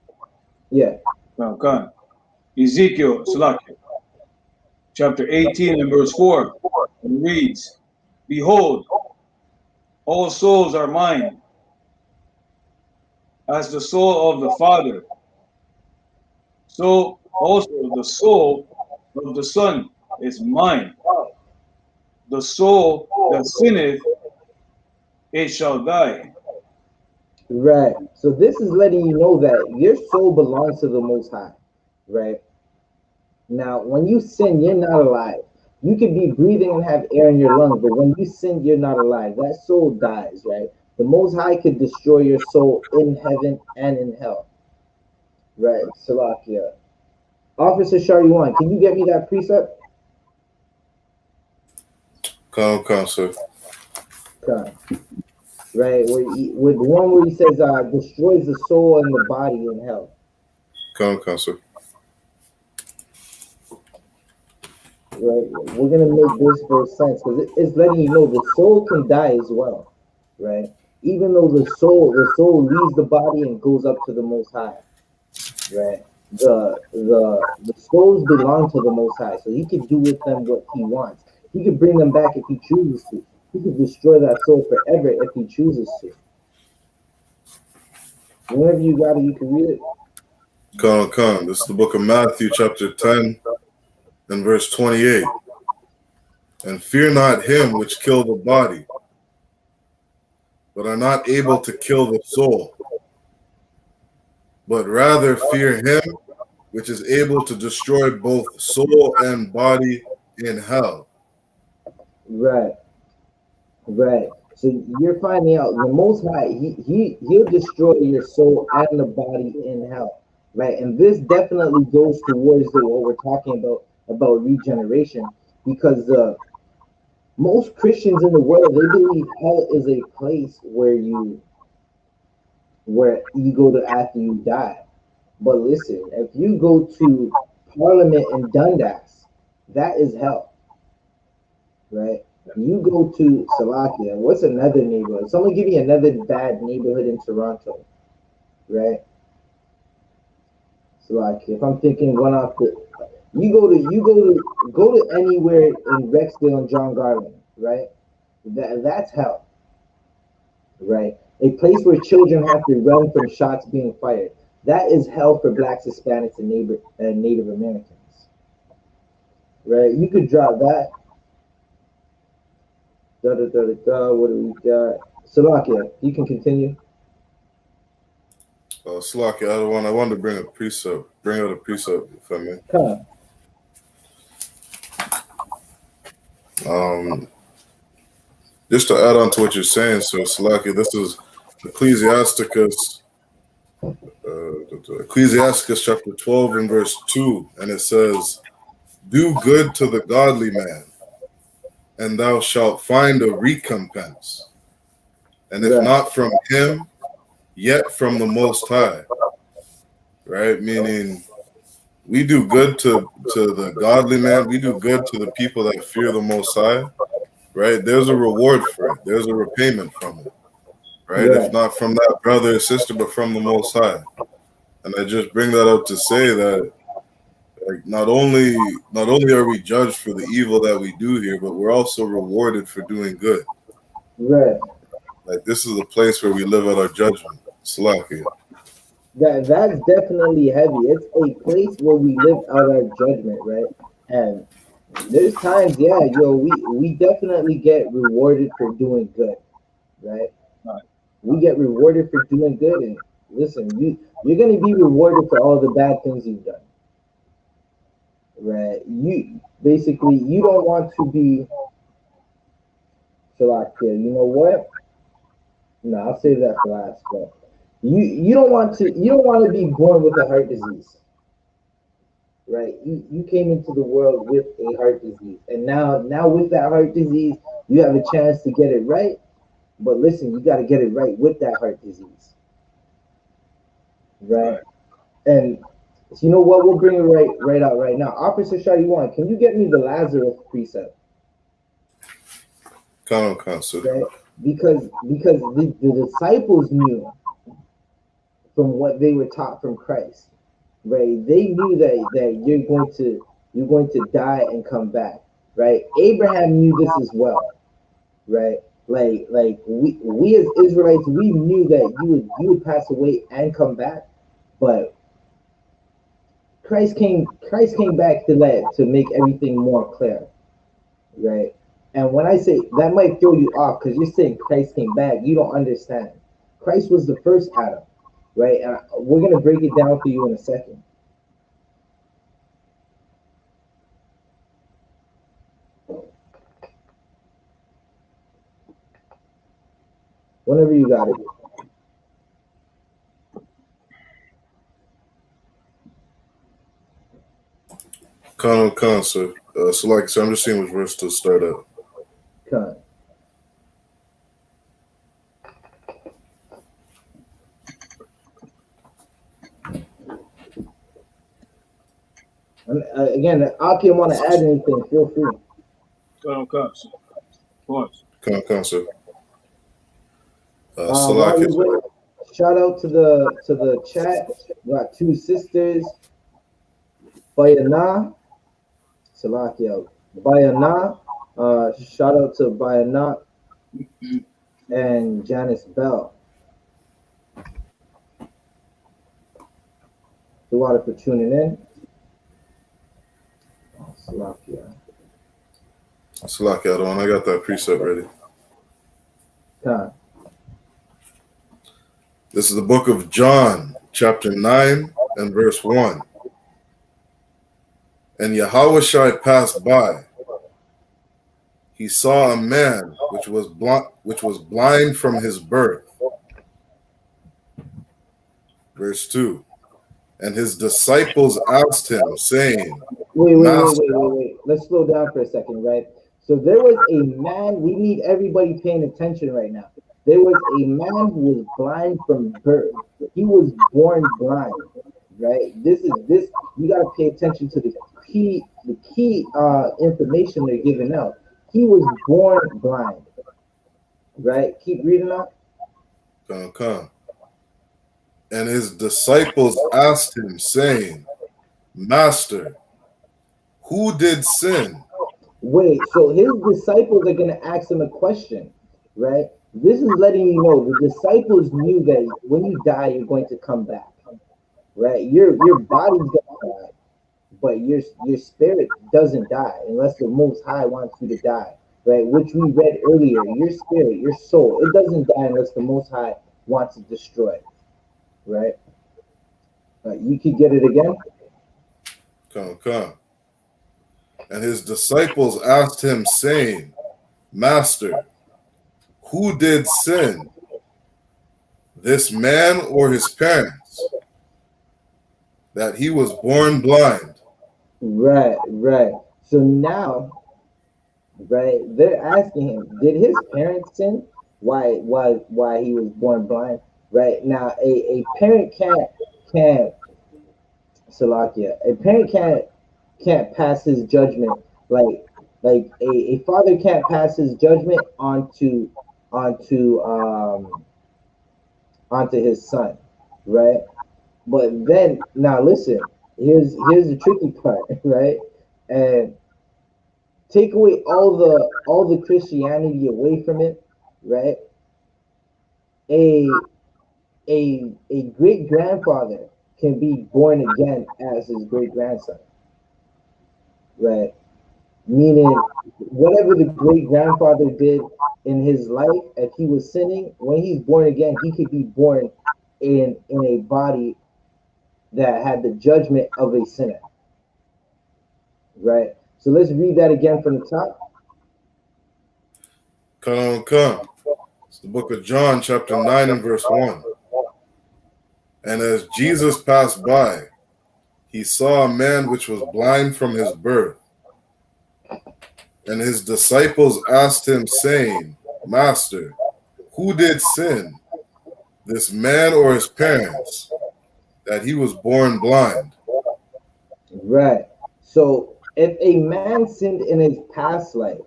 Yeah. Okay. Ezekiel, Salakia, chapter 18 and verse 4. It reads, behold, all souls are mine, as the soul of the Father, so also the soul of the Son is mine. The soul that sinneth, it shall die. Right. So this is letting you know that your soul belongs to the Most High. Right. Now, when you sin, you're not alive. You could be breathing and have air in your lungs, but when you sin, you're not alive. That soul dies. Right. The Most High could destroy your soul in heaven and in hell. Right. Salakia. Officer Shariwan, can you get me that precept? Come, sir. Okay. Right, with the one where he says destroys the soul and the body in hell. Come, sir. right? We're gonna make this verse sense because it's letting you know the soul can die as well, right? Even though the soul leaves the body and goes up to the Most High, right? The souls belong to the Most High, so He could do with them what He wants. He could bring them back if He chooses to. He could destroy that soul forever if He chooses to. Whenever you got it, you can read it. Come. This is the book of Matthew, chapter 10, and verse 28. And fear not him which kill the body, but are not able to kill the soul, but rather fear him which is able to destroy both soul and body in hell. Right. Right. So you're finding out the Most High, he'll destroy your soul and the body in hell. Right. And this definitely goes towards what we're talking about regeneration, because most Christians in the world, they believe hell is a place where you go to after you die. But listen, if you go to Parliament in Dundas, that is hell. Right? You go to Salakia. What's another neighborhood? Someone give me another bad neighborhood in Toronto, right? Salakia. If I'm thinking one off the, go to anywhere in Rexdale and John Garland, right? That's hell, right? A place where children have to run from shots being fired. That is hell for Blacks, Hispanics, and Native Americans, right? You could drop that. What do we got? Salakia, you can continue. Slaki, I wanted to bring out a precept, if I may. Come Just to add on to what you're saying, so Slaki, this is Ecclesiasticus chapter 12 and verse 2, and it says, do good to the godly man, and thou shalt find a recompense. And if not from him, yet from the Most High. Right? Meaning, we do good to the godly man. We do good to the people that fear the Most High. Right? There's a reward for it. There's a repayment from it. Right? If not from that brother or sister, but from the Most High. And I just bring that up to say that, like, not only are we judged for the evil that we do here, but we're also rewarded for doing good. Right. Like, this is a place where we live out our judgment. Slakia. That's definitely heavy. It's a place where we live out our judgment, right? And there's times, we definitely get rewarded for doing good, right? We get rewarded for doing good, and listen, you're gonna be rewarded for all the bad things you've done, right? You don't want to be. Shalakia, you know what? No, I'll save that for last. But you don't want to be born with a heart disease, right? You came into the world with a heart disease, and now with that heart disease, you have a chance to get it right. But listen, you got to get it right with that heart disease, right? And you know what? We'll bring it right out right now. Officer Shadi One, can you get me the Lazarus precept? Come, right? Because the disciples knew from what they were taught from Christ, right? They knew that you're going to die and come back, right? Abraham knew this as well, right? Like we as Israelites, we knew that you would pass away and come back, but Christ came back to make everything more clear, right? And when I say that might throw you off because you're saying Christ came back, you don't understand. Christ was the first Adam, right? And we're gonna break it down for you in a second. Whenever you got it. Con, sir. So like I said, I'm just seeing which verse to start at. Con. And, again, Aki, want to add anything? Feel free. Of course. Come, sir. While we Salakia. wait, shout out to the chat. We got two sisters, Bayana, Salakia, Bayana. Shout out to Bayana and Janice Bell. The water for tuning in. Salakia. Salakia, I got that precept ready. Come. This is the book of John, chapter 9 and verse 1. And Yahawashi passed by. He saw a man which was blind from his birth. Verse 2. And his disciples asked him, saying, Wait. Let's slow down for a second, right? So there was a man, we need everybody paying attention right now. There was a man who was blind from birth. He was born blind, right? This, you gotta pay attention to the key information they're giving out. He was born blind, right? Keep reading up. Come. And his disciples asked him, saying, Master, who did sin? Wait, so his disciples are going to ask him a question, right? This is letting you know the disciples knew that when you die, you're going to come back, right? Your body's going to die, but your spirit doesn't die unless the Most High wants you to die, right? Which we read earlier. Your spirit, your soul, it doesn't die unless the Most High wants it destroyed, right? You could get it again. Come. And his disciples asked him, saying, Master, who did sin, this man or his parents, that he was born blind? Right. So now, right, they're asking him, did his parents sin? Why he was born blind? Right now, a parent can't Salakia. A parent can't pass his judgment like a father can't pass his judgment onto his son, right? But then now listen, here's the tricky part, right? And take away all the Christianity away from it, right? A great grandfather can be born again as his great grandson, right? Meaning, whatever the great grandfather did in his life, if he was sinning, when he's born again, he could be born in a body that had the judgment of a sinner, right? So let's read that again from the top. Come. It's the book of John, chapter 9 and verse 1. And as Jesus passed by, he saw a man which was blind from his birth. And his disciples asked him, saying, Master, who did sin, this man or his parents, that he was born blind? Right. So if a man sinned in his past life,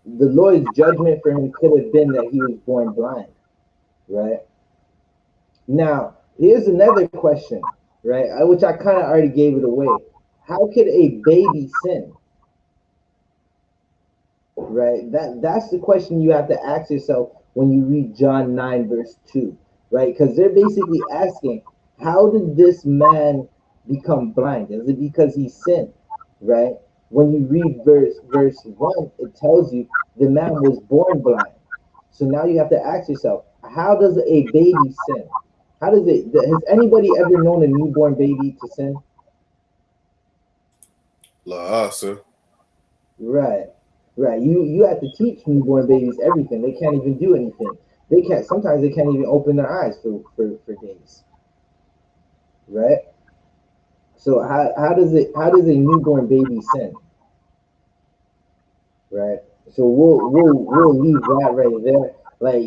the Lord's judgment for him could have been that he was born blind, right? Now, here's another question, right? Which I kind of already gave it away. How could a baby sin? Right? That's the question you have to ask yourself when you read John 9 verse 2, right? Because they're basically asking, how did this man become blind? Is it because he sinned, right? When you read verse 1, it tells you the man was born blind. So now you have to ask yourself, how does a baby sin? How does it? Has anybody ever known a newborn baby to sin? Sir. Right. You have to teach newborn babies everything. They can't even do anything. Sometimes they can't even open their eyes for days. Right? So how does a newborn baby sin? Right? So we'll leave that right there. Like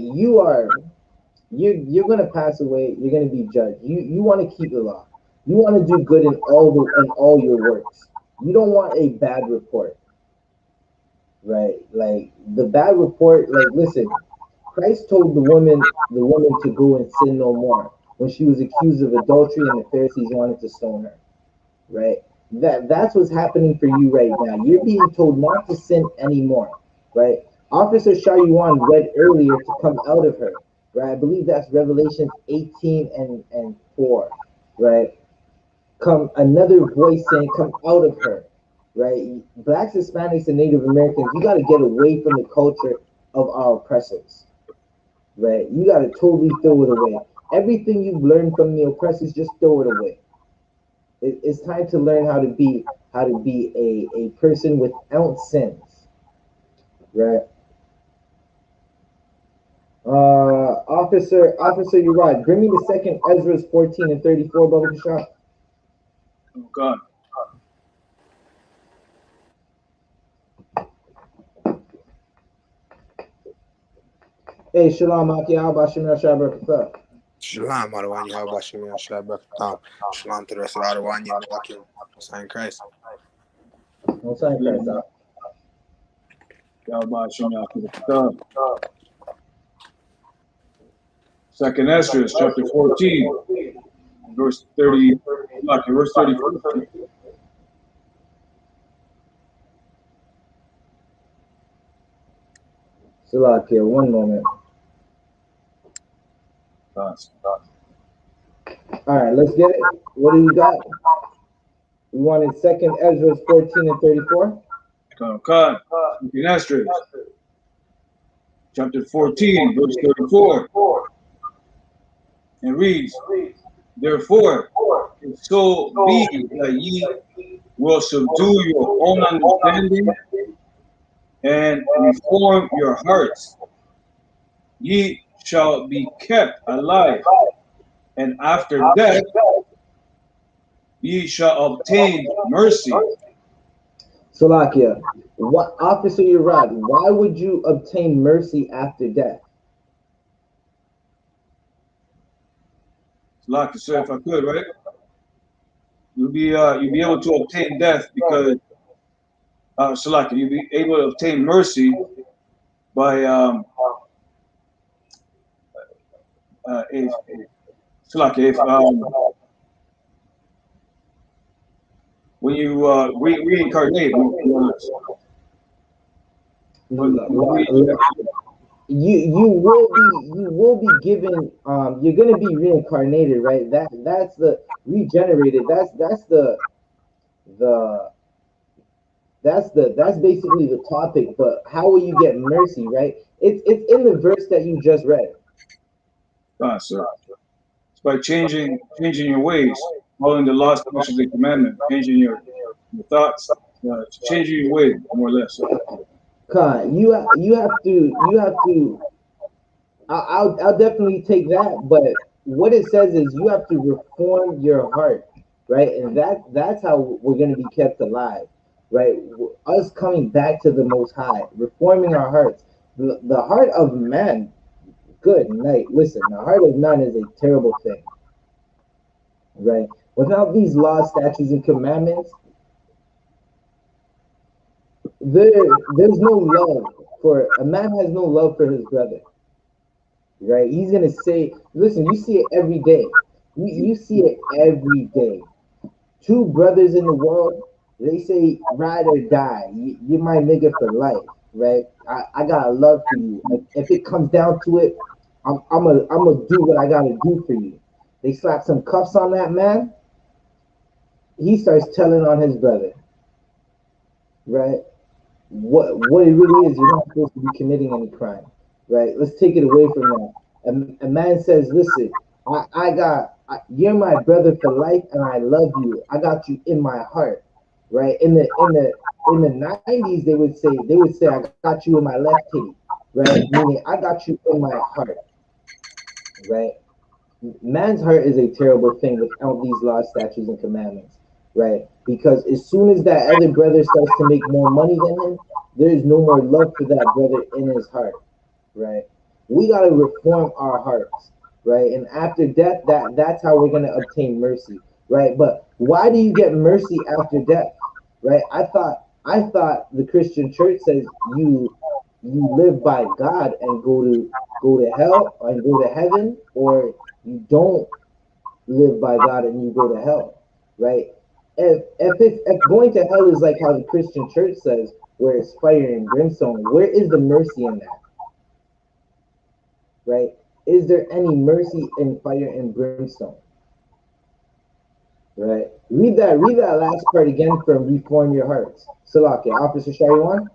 you're gonna pass away, you're gonna be judged. You want to keep the law. You want to do good in all your works. You don't want a bad report, right? Like the bad report. Like listen, Christ told the woman to go and sin no more when she was accused of adultery and the Pharisees wanted to stone her, right? That's what's happening for you right now. You're being told not to sin anymore, right? Officer Shayuan read earlier to come out of her, right? I believe that's Revelation 18 and 4, right? Come another voice saying, "Come out of her," right? Blacks, Hispanics, and Native Americans, you got to get away from the culture of our oppressors, right? You got to totally throw it away. Everything you've learned from the oppressors, just throw it away. It's time to learn how to be a person without sins, right? Officer Uriah, bring me the second Ezra's 14 and 34, Baba Kashaf. Oh God. Hey, Shalom, Aki, Bashim Yashabakata. Shalom, Adawani, how about you? Shalom to the rest of the Adawani and Malakim. Sign Christ. No sign Christ out. Second Ezra, chapter 14, verse 30, verse 34. Salakia, one moment. All right, let's get it. What do we got? We wanted second Ezra's 14 and 34. God. Second Ezra, chapter 14, verse 34. And reads, therefore, if so be that ye will subdue your own understanding and reform your hearts, ye shall be kept alive, and after death ye shall obtain mercy. Salakia, what Officer Yurad, why would you obtain mercy after death? Salakia, sir, if I could, right? You'll be able to obtain death because Salakia, you'll be able to obtain mercy by if Salakia, if when you reincarnate, you will be given you're gonna be reincarnated, right? That's the regenerated. That's basically the topic. But how will you get mercy, right? It's in the verse that you just read. Sir. It's by changing your ways, following the laws, statutes, and commandments, changing your thoughts, changing your ways, more or less. Khan, you have to. I'll definitely take that, but what it says is you have to reform your heart, right? And that's how we're going to be kept alive, right? Us coming back to the Most High, reforming our hearts. The heart of man, good night. Listen, the heart of man is a terrible thing, right? Without these laws, statutes, and commandments, there's no love for a man. Has no love for his brother. Right, he's gonna say, listen, you see it every day. You see it every day. Two brothers in the world, they say ride or die. You're my nigga for life, right? I got a love for you. If it comes down to it, I'm gonna do what I gotta do for you. They slap some cuffs on that man. He starts telling on his brother, right? What it really is, you're not supposed to be committing any crime, right? Let's take it away from that. A man says, listen, you're my brother for life, and I love you. I got you in my heart, right? In the 90s, they would say, I got you in my left titty, right? Meaning, I got you in my heart, right? Man's heart is a terrible thing without these laws, statutes, and commandments, right? Because as soon as that other brother starts to make more money than him, there is no more love for that brother in his heart, right? We got to reform our hearts, right? And after death, that's how we're going to obtain mercy, right? But why do you get mercy after death, right? I thought the Christian church says you live by God and go to hell and go to heaven, or you don't live by God and you go to hell, right? If going to hell is like how the Christian church says, where it's fire and brimstone, where is the mercy in that, right? Is there any mercy in fire and brimstone, right? Read that last part again from Reform Your Hearts. Salaki, Officer Shariwan.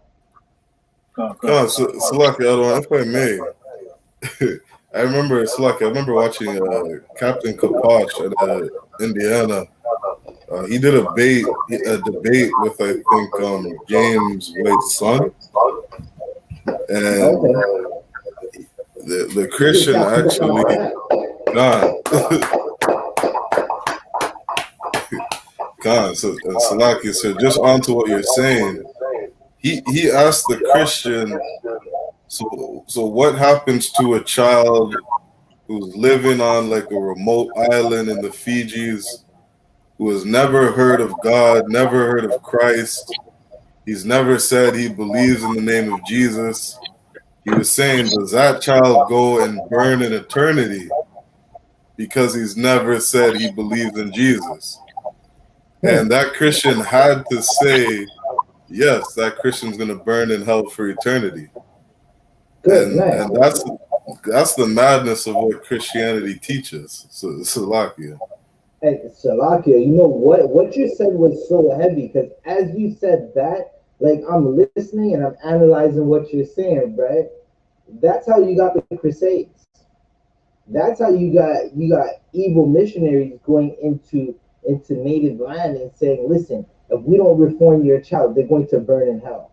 Salaki, if I may, I remember Salaki. I remember watching Captain Kaposh at Indiana. He did a debate with, I think, James White's son, and Okay. the Christian actually gone. So Salaki, so just on to what you're saying, he asked the Christian, so what happens to a child who's living on like a remote island in the Fijis, who has never heard of God, never heard of Christ? He's never said he believes in the name of Jesus. He was saying, does that child go and burn in eternity because he's never said he believes in Jesus? And that Christian had to say, yes, that Christian's going to burn in hell for eternity. Good, nice. And that's the madness of what Christianity teaches. So Salakia. Hey, Salakia, you know what you said was so heavy, because as you said that, like, I'm listening and I'm analyzing what you're saying, right? That's how you got the Crusades. That's how you got evil missionaries going into native land and saying, listen, if we don't reform your child, they're going to burn in hell.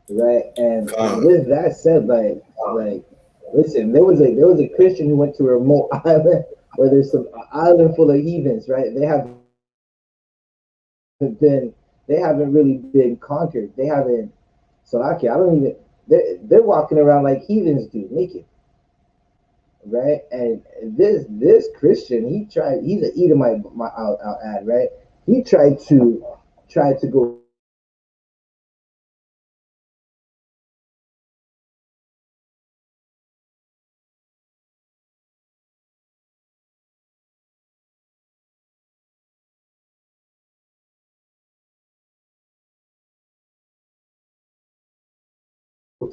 Right? And with that said, like listen, there was a Christian who went to a remote island where there's some island full of heathens, right? They haven't really been conquered. They haven't. So I don't even. They're walking around like heathens do, naked, right? And this Christian, he's an Edomite. I'll add, right? He tried to go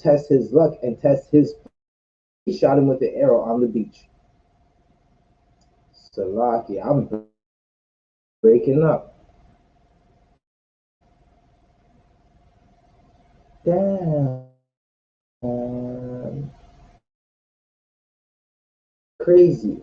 test his luck and test his. He shot him with the arrow on the beach. Salaki, I'm breaking up. Damn. Crazy.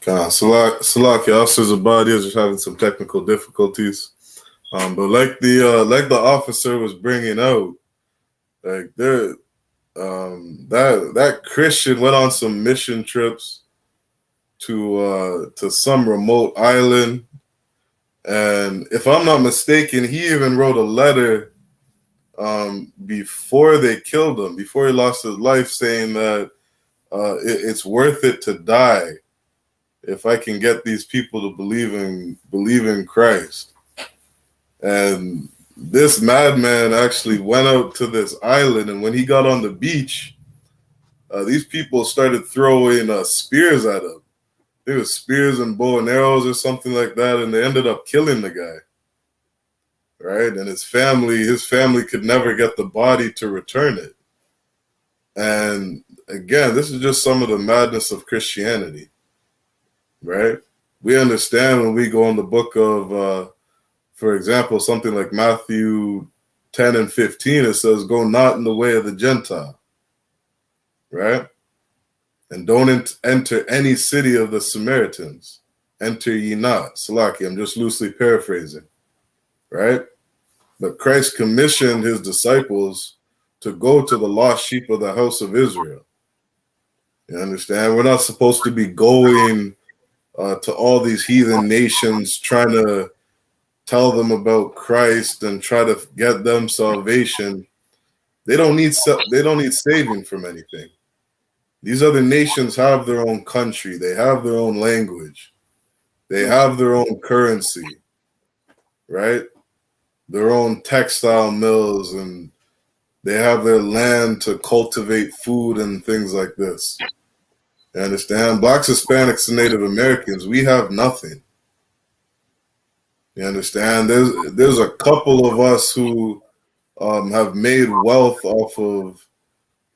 Salaki, officers of body is just having some technical difficulties. But like the officer was bringing out, like that Christian went on some mission trips to some remote island, and if I'm not mistaken, he even wrote a letter before they killed him, before he lost his life, saying that it's worth it to die if I can get these people to believe in Christ. And this madman actually went out to this island, and when he got on the beach, these people started throwing spears at him. It was spears and bow and arrows or something like that, and they ended up killing the guy. Right? And his family could never get the body to return it. And again, this is just some of the madness of Christianity. Right? We understand when we go in the book of for example, something like Matthew 10 and 15, it says, go not in the way of the Gentile, right? And don't enter any city of the Samaritans. Enter ye not. Salaki, I'm just loosely paraphrasing, right? But Christ commissioned his disciples to go to the lost sheep of the house of Israel. You understand? We're not supposed to be going to all these heathen nations trying to tell them about Christ and try to get them salvation. They don't need saving from anything. These other nations have their own country. They have their own language. They have their own currency, right? Their own textile mills, and they have their land to cultivate food and things like this. You understand? Blacks, Hispanics, and Native Americans, we have nothing. You understand? There's a couple of us who have made wealth off of,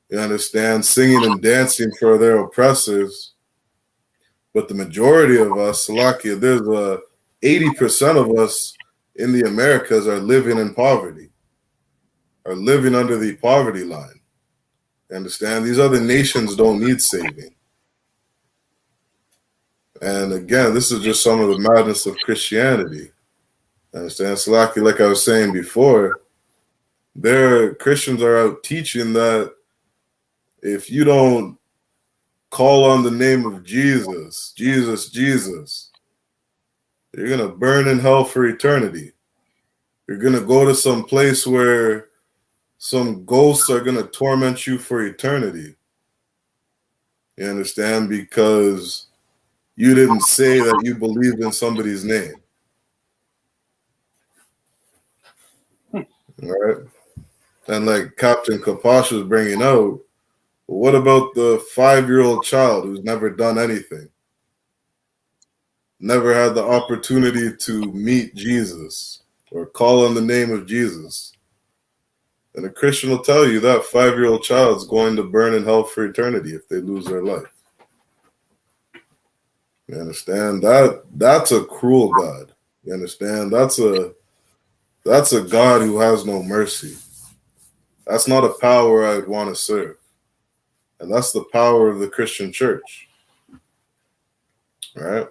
you understand, singing and dancing for their oppressors. But the majority of us, Salakia, there's 80% of us in the Americas are living in poverty, are living under the poverty line. You understand? These other nations don't need saving. And again, this is just some of the madness of Christianity. You understand? Salakia, like I was saying before, Christians are out teaching that if you don't call on the name of Jesus, Jesus, you're going to burn in hell for eternity. You're going to go to some place where some ghosts are going to torment you for eternity. You understand? Because you didn't say that you believed in somebody's name. All right? And like Captain Kaposh was bringing out, what about the 5-year-old child who's never done anything? Never had the opportunity to meet Jesus or call on the name of Jesus. And a Christian will tell you that 5-year-old child's going to burn in hell for eternity if they lose their life. You understand? That's a cruel God. You understand? That's a God who has no mercy. That's not a power I'd want to serve. And that's the power of the Christian church. All right?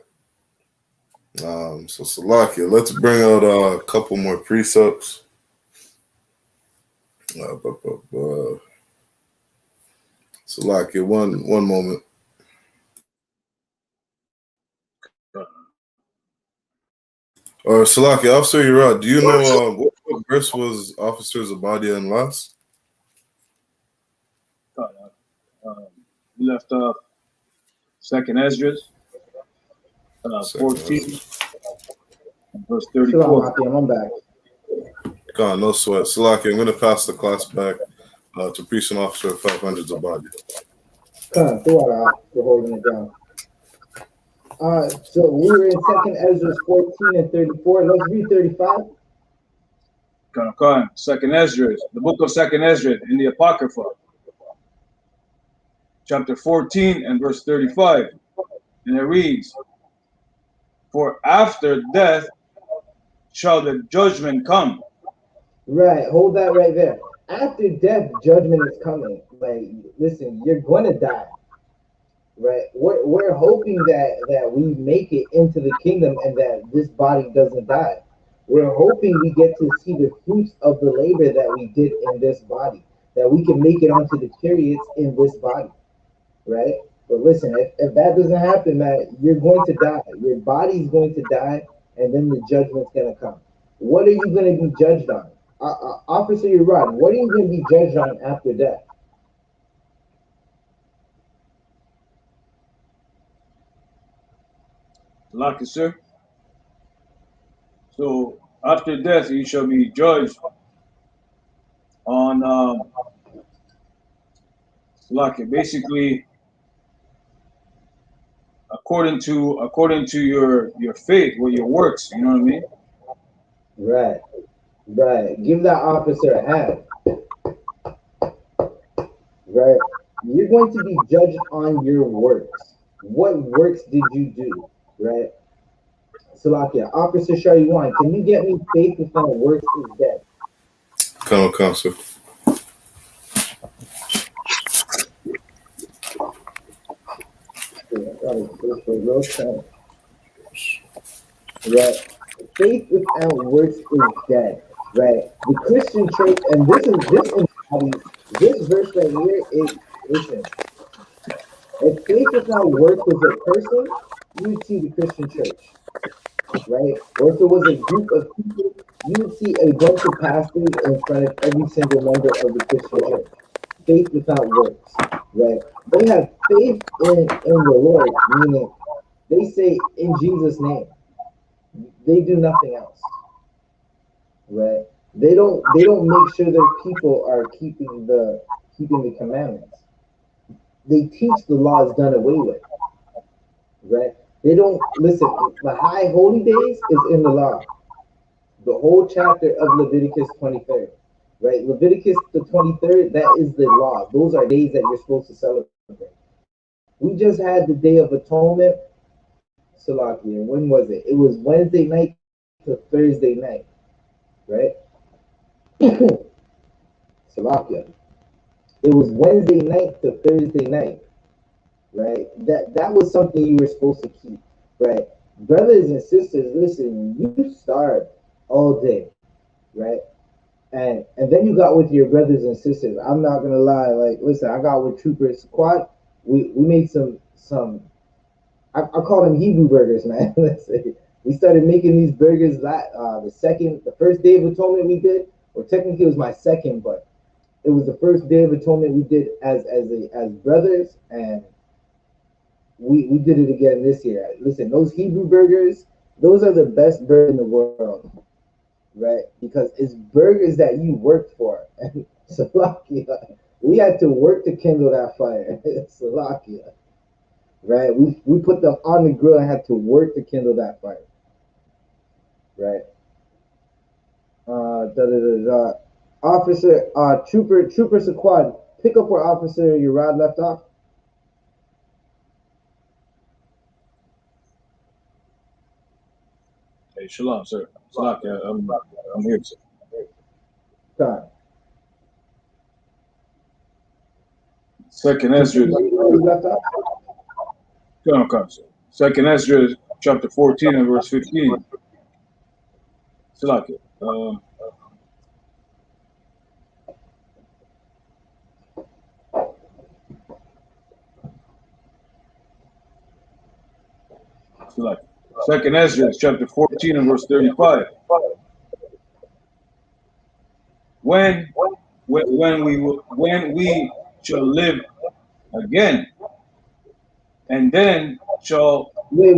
So Salakia, let's bring out a couple more precepts. Salakia, one moment. Or Salakia, Officer Yerad, do you know what verse was Officer Zabadia in last? We left off 2nd Esdras, 14, and verse 34. I'm back. God, no sweat. Salakia, I'm going to pass the class back to Priest and Officer 500 Zabadia. Come, throw it out. We're holding it down. So we were in 2nd Esdras 14 and 34. Let's read 35. Come, 2nd Esdras, the book of 2nd Esdras in the Apocrypha, chapter 14 and verse 35. And it reads, "For after death shall the judgment come." Right, hold that right there. After death, judgment is coming. Like, listen, you're going to die. Right? We're hoping that we make it into the kingdom and that this body doesn't die. We're hoping we get to see the fruits of the labor that we did in this body, that we can make it onto the chariots in this body. Right? But listen, if that doesn't happen, man, you're going to die. Your body's going to die, and then the judgment's going to come. What are you going to be judged on? Officer Yerad, what are you going to be judged on after death? Lucky, sir. So after death, you shall be judged on lucky, basically according to your faith, or your works. You know what I mean? Right. Give that officer a hand. Right. You're going to be judged on your works. What works did you do? Right. Salakia, Officer Shariwan, can you get me faith without works is dead? Come, sir. Right. Faith without works is dead. right? The Christian church, and this verse right here is, listen, if faith without works was a person, you would see the Christian church, right? Or if it was a group of people, you would see a bunch of pastors in front of every single member of the Christian church. Faith without works, right? They have faith in the Lord, meaning they say in Jesus' name. They do nothing else, right? They don't make sure their people are keeping the commandments. They teach the law is done away with, right? They don't listen. The high holy days is in the law. The whole chapter of Leviticus 23rd, right? Leviticus the 23rd, that is the law. Those are days that you're supposed to celebrate. We just had the Day of Atonement, Salakia. When was it? It was Wednesday night to Thursday night, right? Salakia. It was Wednesday night to Thursday night, right? That was something you were supposed to keep, right? Brothers and sisters, listen, you starved all day, right? And then you got with your brothers and sisters. I'm not gonna lie, like listen, I got with Trooper Squad. We made some I call them Hebrew burgers, man. Let's say we started making these burgers the first Day of Atonement we did, or technically it was my second, but it was the first Day of Atonement we did as brothers, and we did it again this year. Listen, those Hebrew burgers, those are the best burgers in the world, right? Because it's burgers that you worked for. And Salakia, we had to work to kindle that fire. Salakia, right? We put them on the grill and had to work to kindle that fire, right? Officer, Trooper Sequad, pick up where Officer Urad left off. Hey, shalom, sir. Salakia, I'm here, sir. Time. Second Ezra. Left off? Come, sir. Second Ezra, chapter 14 and verse 15. Salakia. Second Ezra, chapter 14 and verse 35. When we shall live again, and then shall wait.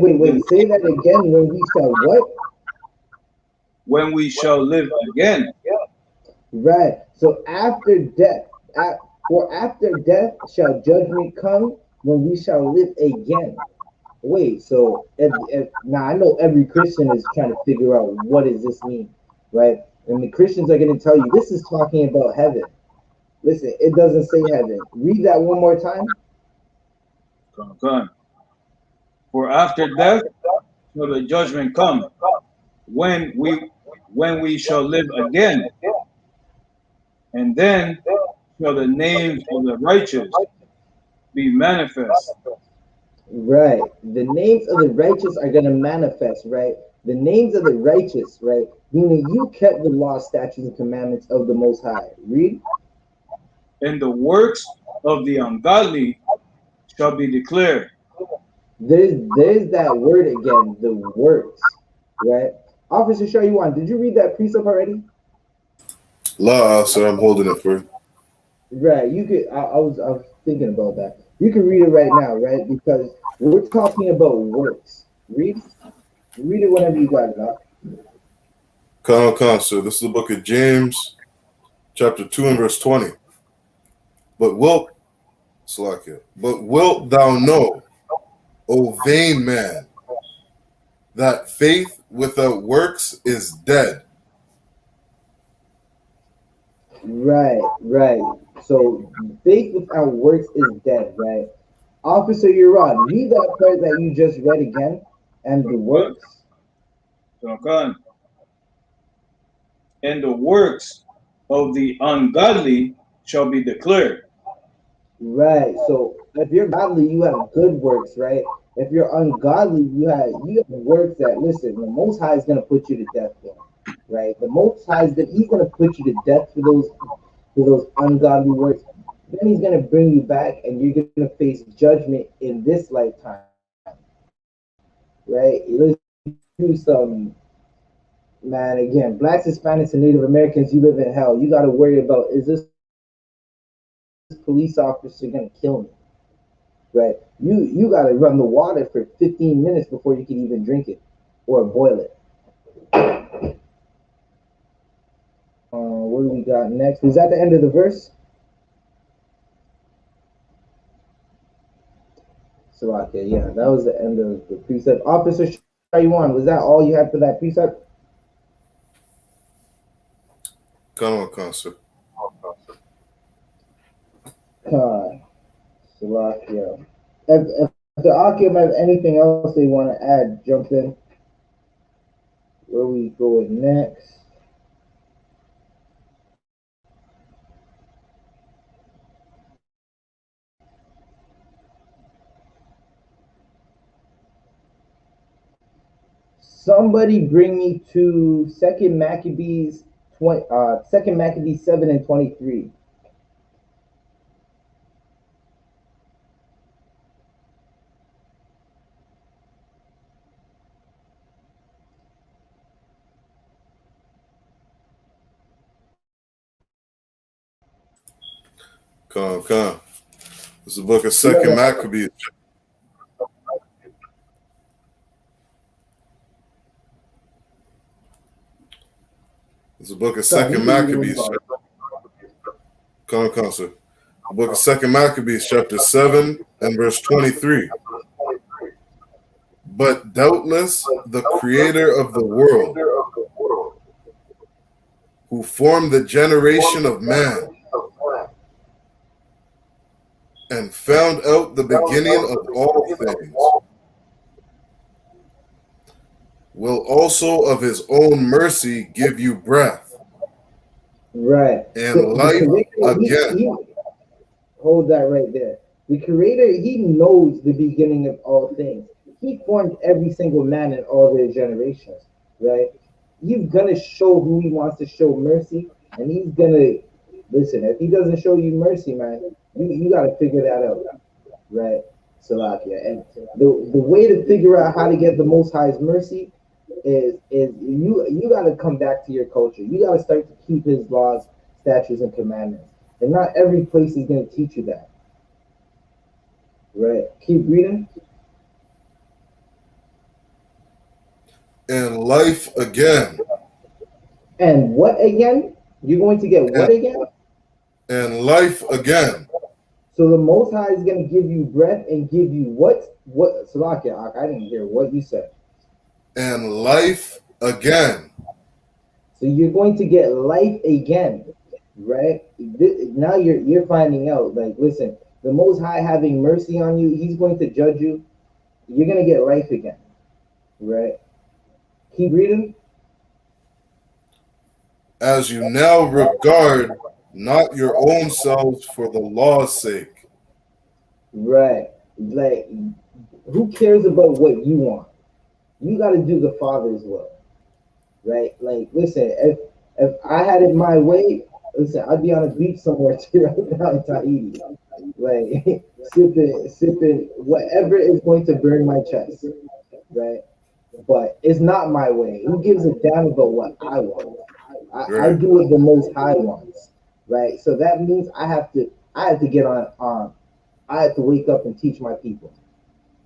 Say that again. When we shall what? When we shall live again. Right. So after death, after death shall judgment come when we shall live again. Wait. So now I know every Christian is trying to figure out what does this mean, right? And the Christians are going to tell you this is talking about heaven. Listen, it doesn't say heaven. Read that one more time. Come. For after death shall the judgment come, when we shall live again, and then shall the names of the righteous be manifest. Right. The names of the righteous are going to manifest, right? The names of the righteous, right? Meaning you kept the law, statutes, and commandments of the Most High. Read. And the works of the ungodly shall be declared. There's that word again, the works, right? Officer Shayuan, did you read that precept already? La, sir, I'm holding it for you. Right, you could. I was thinking about that. You can read it right now, right? Because we're talking about works. Read it whenever you got it up. Come, sir. This is the book of James, chapter 2 and verse 20. But wilt thou know, O vain man, that faith without works is dead? Right. So faith without works is dead, right? Officer Urad, read that part that you just read again, and the works. And the works of the ungodly shall be declared. Right. So if you're godly, you have good works, right? If you're ungodly, you have works that, listen, the Most High is going to put you to death for. right? The Most High is that He's gonna put you to death for those ungodly works. Then He's gonna bring you back, and you're gonna face judgment in this lifetime, right? Let's do some. Man, again, blacks, Hispanics, and Native Americans, you live in hell. You got to worry about, is this police officer gonna kill me? Right? You got to run the water for 15 minutes before you can even drink it or boil it. What do we got next? Was that the end of the verse? So okay, yeah, that was the end of the precept. Officer Shaywan, was that all you had for that precept? Come on, concert. Salakia. If the Akim have anything else they want to add, jump in. Where we going next? Somebody bring me to Second Maccabees 7:23. Come. It's the book of Second Maccabees. It's the book of Second Maccabees. Come, sir. The book of Second Maccabees, chapter 7 and verse 23. But doubtless the creator of the world, who formed the generation of man, and found out the beginning of all things, will also of his own mercy give you breath. Right. And so life again. Hold that right there. The creator, he knows the beginning of all things. He formed every single man in all their generations, right? He's gonna show who he wants to show mercy, and he's gonna listen. If he doesn't show you mercy, man, you gotta figure that out, right? Salakia. And the way to figure out how to get the Most High's mercy is you gotta come back to your culture. You gotta start to keep his laws, statutes, and commandments. And not every place is gonna teach you that. Right. Keep reading. And life again. And what again? You're going to get what again? And life again. So the Most High is going to give you breath and give you what? What? Salakia, I didn't hear what you said. And life again. So you're going to get life again, right? Now you're finding out. Like, listen, the Most High having mercy on you, He's going to judge you. You're going to get life again, right? Keep reading. As you now regard not your own selves for the law's sake. Right. Like, who cares about what you want? You got to do the Father's will, right? Like, listen, if I had it my way, listen, I'd be on a beach somewhere too, right now in Tahiti, like sipping whatever is going to burn my chest, right? But it's not my way. Who gives a damn about what I want? I do what the Most High wants, right? So that means I have to get on. I have to wake up and teach my people,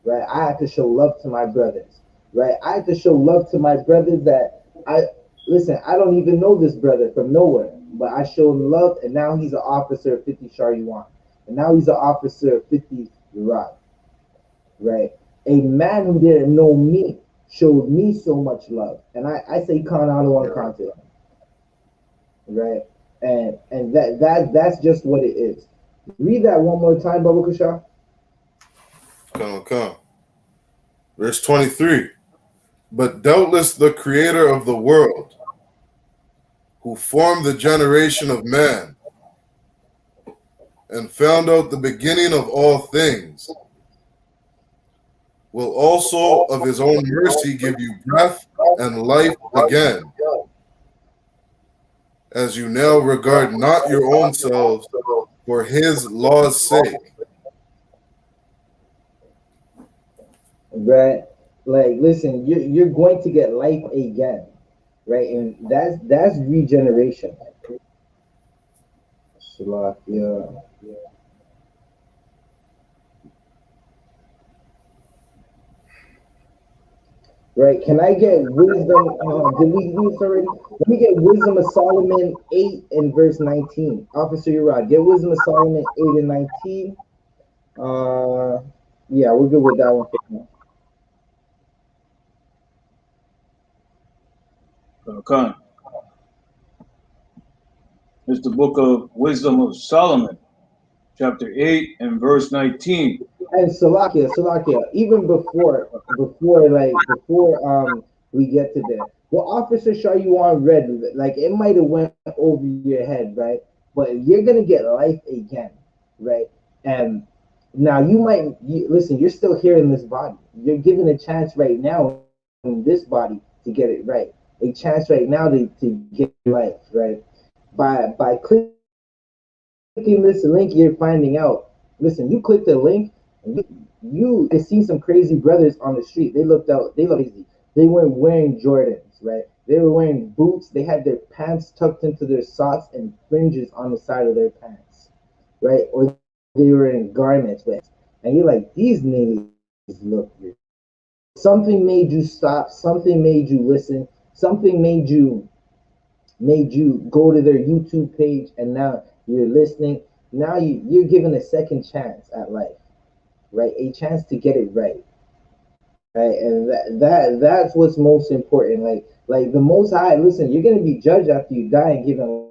right? I have to show love to my brothers, right? I have to show love to my brothers that I don't even know this brother from nowhere, but I show him love, and now he's an officer of 50 Shariwan, and now he's an officer of 50 Iraq, right? A man who didn't know me showed me so much love, and I say Kanada one content, right? And that's just what it is. Read that one more time, Baba Kasha. Come. Verse 23. But doubtless the creator of the world, who formed the generation of man, and found out the beginning of all things, will also of his own mercy give you breath and life again. as you now regard not your own selves for his law's sake. Right? Like, listen, you're going to get life again, right? And that's regeneration. Salakia. Right? Can I get wisdom? Did we do this already? Let me get wisdom of Solomon 8 and verse 19. Officer Urad, get wisdom of Solomon 8 and 19. Yeah, we're good with that one for now. Khan. It's the book of Wisdom of Solomon, chapter 8 and verse 19. And Salakia, even before we get to there, what Officer Shayuan read, like it might have went over your head, right? But you're gonna get life again, right? And now listen, you're still here in this body. You're given a chance right now in this body to get it right. A chance right now to get life, right? By clicking this link, you're finding out. Listen, you click the link, and you can see some crazy brothers on the street. They looked crazy. They weren't wearing Jordans, right? They were wearing boots. They had their pants tucked into their socks and fringes on the side of their pants, right? Or they were in garments, right? And you're like, these niggas look weird. Something made you stop. Something made you listen. Something made you go to their YouTube page, and now you're listening. Now you're given a second chance at life, right? A chance to get it right, right? And that's what's most important. Like the Most High, listen, you're gonna be judged after you die and given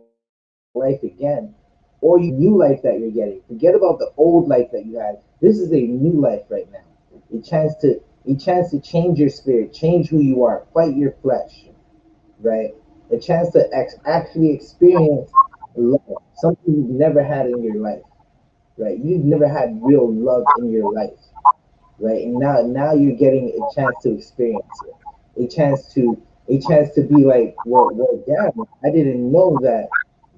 life again, or you new life that you're getting. Forget about the old life that you had. This is a new life right now. A chance to change your spirit, change who you are, fight your flesh, right? A chance to actually experience love, something you've never had in your life, right? You've never had real love in your life, right? And now you're getting a chance to experience it, a chance to be like, well, damn, I didn't know that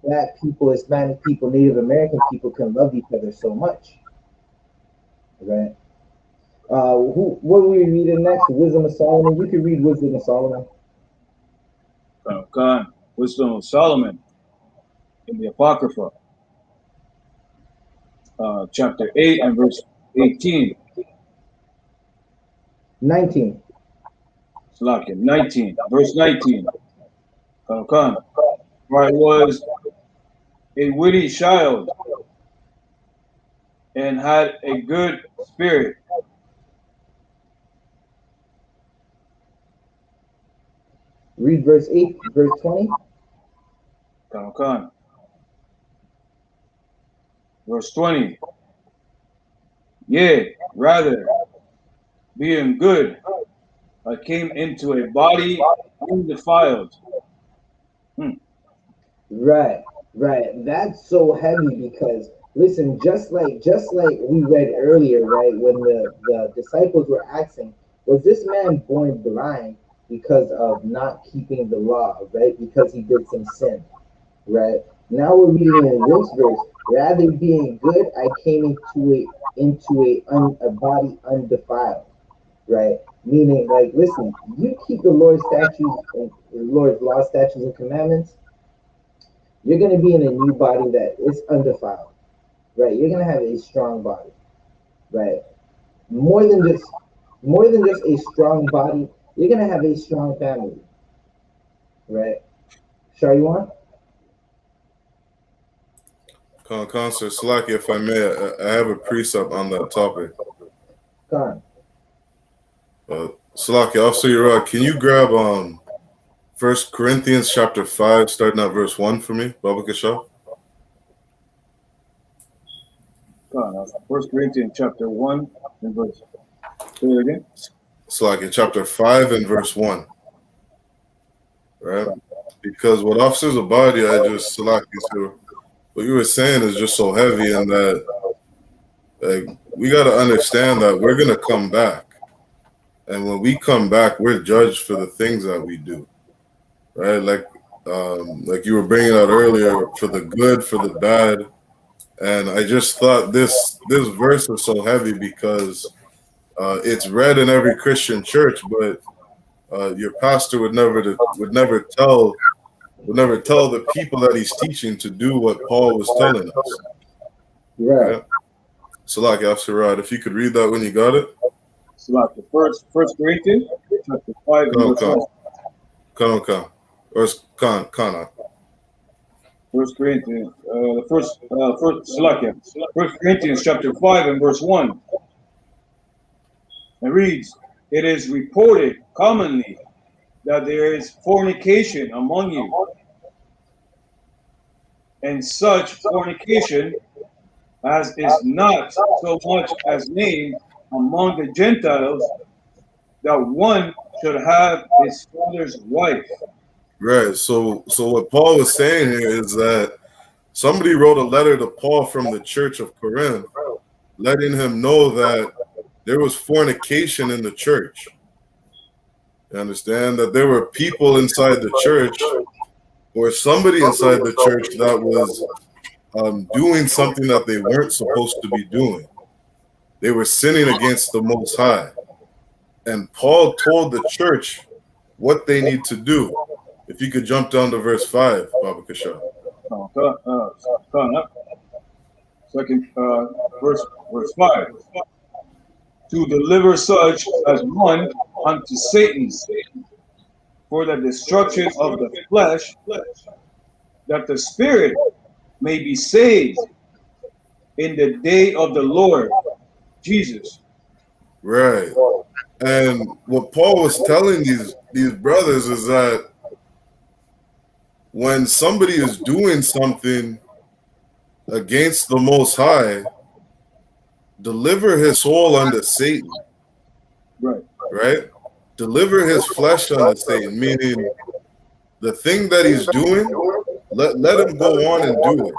Black people, Hispanic people, Native American people can love each other so much, right? What were we reading next? Wisdom of Solomon. You can read Wisdom of Solomon. Khan. Wisdom of Solomon in the Apocrypha, chapter 8 and verse 18. 19. Salakia, 19, verse 19. Khan. For I was a witty child and had a good spirit. Read verse 8, verse 20. Khan. Verse 20. Yea, rather, being good, I came into a body undefiled. Right, right. That's so heavy because listen, just like we read earlier, right? When the disciples were asking, was this man born blind because of not keeping the law, right? Because he did some sin, right? Now we're reading in this verse, rather being good, I came into a body undefiled, right? Meaning, like, listen, you keep the Lord's statutes and the Lord's law, statutes, and commandments, you're going to be in a new body that is undefiled, right? You're going to have a strong body, right? More than just a strong body, you're going to have a strong family, right? Sure, you want? Sir Salaki, if I may, I have a precept on that topic. Con. Salaki, Officer Urad, can you grab 1 Corinthians chapter 5, starting at verse 1 for me, Baba Kashaw? 1 Corinthians chapter 1 and verse. Say it again. Salaki, chapter 5 and verse 1. Right? Because what Officer Zabadi, Salaki, so what you were saying is just so heavy, and that like we got to understand that we're going to come back. And when we come back, we're judged for the things that we do, right? Like like you were bringing out earlier, for the good, for the bad. And I just thought this verse was so heavy because it's read in every Christian church, but your pastor would never tell the people that he's teaching to do what Paul was telling us. Right. So, like Afsarad, if you could read that when you got it. So like the first Corinthians, chapter 5, verse 1. Or it's Kana. First Corinthians, First Corinthians chapter 5 and verse 1. It reads, "It is reported commonly that there is fornication among you, and such fornication as is not so much as named among the Gentiles, that one should have his father's wife." Right. So what Paul was saying here is that somebody wrote a letter to Paul from the church of Corinth, letting him know that there was fornication in the church. You understand? That there were people inside the church, or somebody inside the church, that was doing something that they weren't supposed to be doing. They were sinning against the Most High. And Paul told the church what they need to do. If you could jump down to verse 5, Baba Kasha. Second verse 5. To deliver such as one unto Satan for the destruction of the flesh, that the spirit may be saved in the day of the Lord Jesus. Right. And what Paul was telling these brothers is that when somebody is doing something against the Most High, deliver his soul unto Satan. Right? Deliver his flesh unto Satan, meaning the thing that he's doing, let him go on and do it.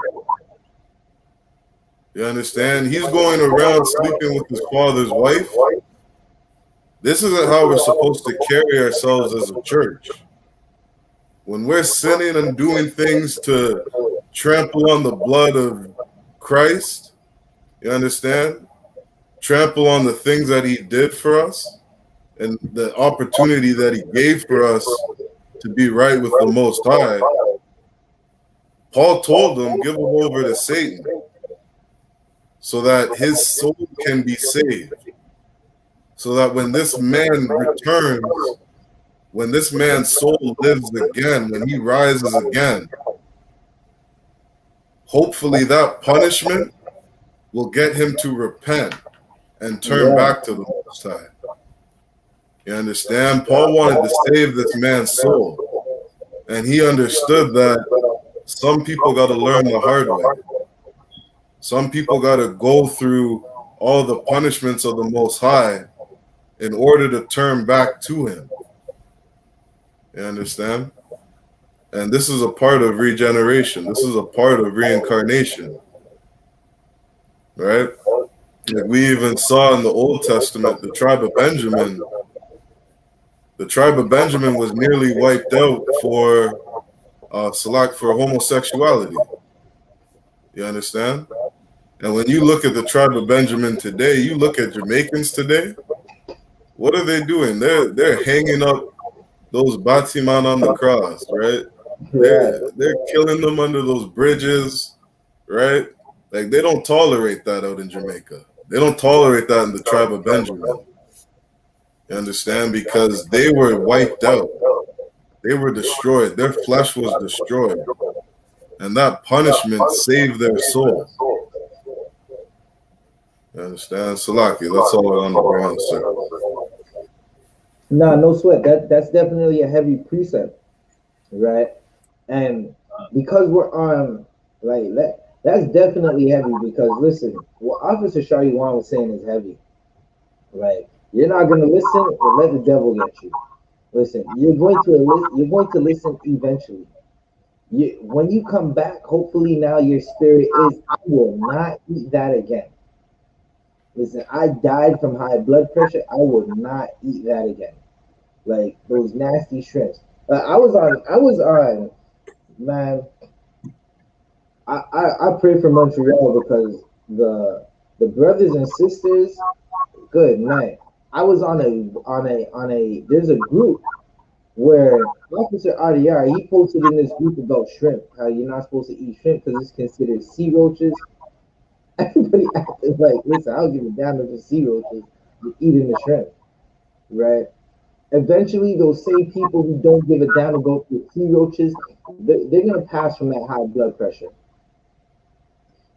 You understand? He's going around sleeping with his father's wife. This isn't how we're supposed to carry ourselves as a church. When we're sinning and doing things to trample on the blood of Christ, you understand? Trample on the things that he did for us and the opportunity that he gave for us to be right with the Most High. Paul told them, give him over to Satan so that his soul can be saved. So that when this man returns, when this man's soul lives again, when he rises again, hopefully that punishment will get him to repent and turn back to the Most High. You understand? Paul wanted to save this man's soul, and he understood that some people got to learn the hard way. Some people got to go through all the punishments of the Most High in order to turn back to him. You understand? And this is a part of regeneration. This is a part of reincarnation. Right? Like we even saw in the Old Testament, the tribe of Benjamin. The tribe of Benjamin was nearly wiped out for homosexuality. You understand? And when you look at the tribe of Benjamin today, you look at Jamaicans today, what are they doing? They're hanging up those Batiman on the cross, right? They're killing them under those bridges, right? Like they don't tolerate that out in Jamaica. They don't tolerate that in the tribe of Benjamin. You understand? Because they were wiped out. They were destroyed. Their flesh was destroyed. And that punishment saved their soul. You understand? Salaki, that's all on the ground, sir. No sweat. That's definitely a heavy precept, right? And because we're on, like that's definitely heavy. Because listen, what Officer Shari Wan was saying is heavy. Right? You're not gonna listen, or let the devil get you. Listen, you're going to listen eventually. When you come back, hopefully now your spirit is, I will not eat that again. Listen, I died from high blood pressure. I will not eat that again. Like those nasty shrimps. I was on Man, I pray for Montreal because the brothers and sisters, good night. I was on a there's a group where Officer RDR he posted in this group about shrimp, how you're not supposed to eat shrimp because it's considered sea roaches. Everybody acted like, listen, I don't give a damn if it's sea roaches, you're eating the shrimp, right? Eventually, those same people who don't give a damn about the sea roaches, they're gonna pass from that high blood pressure.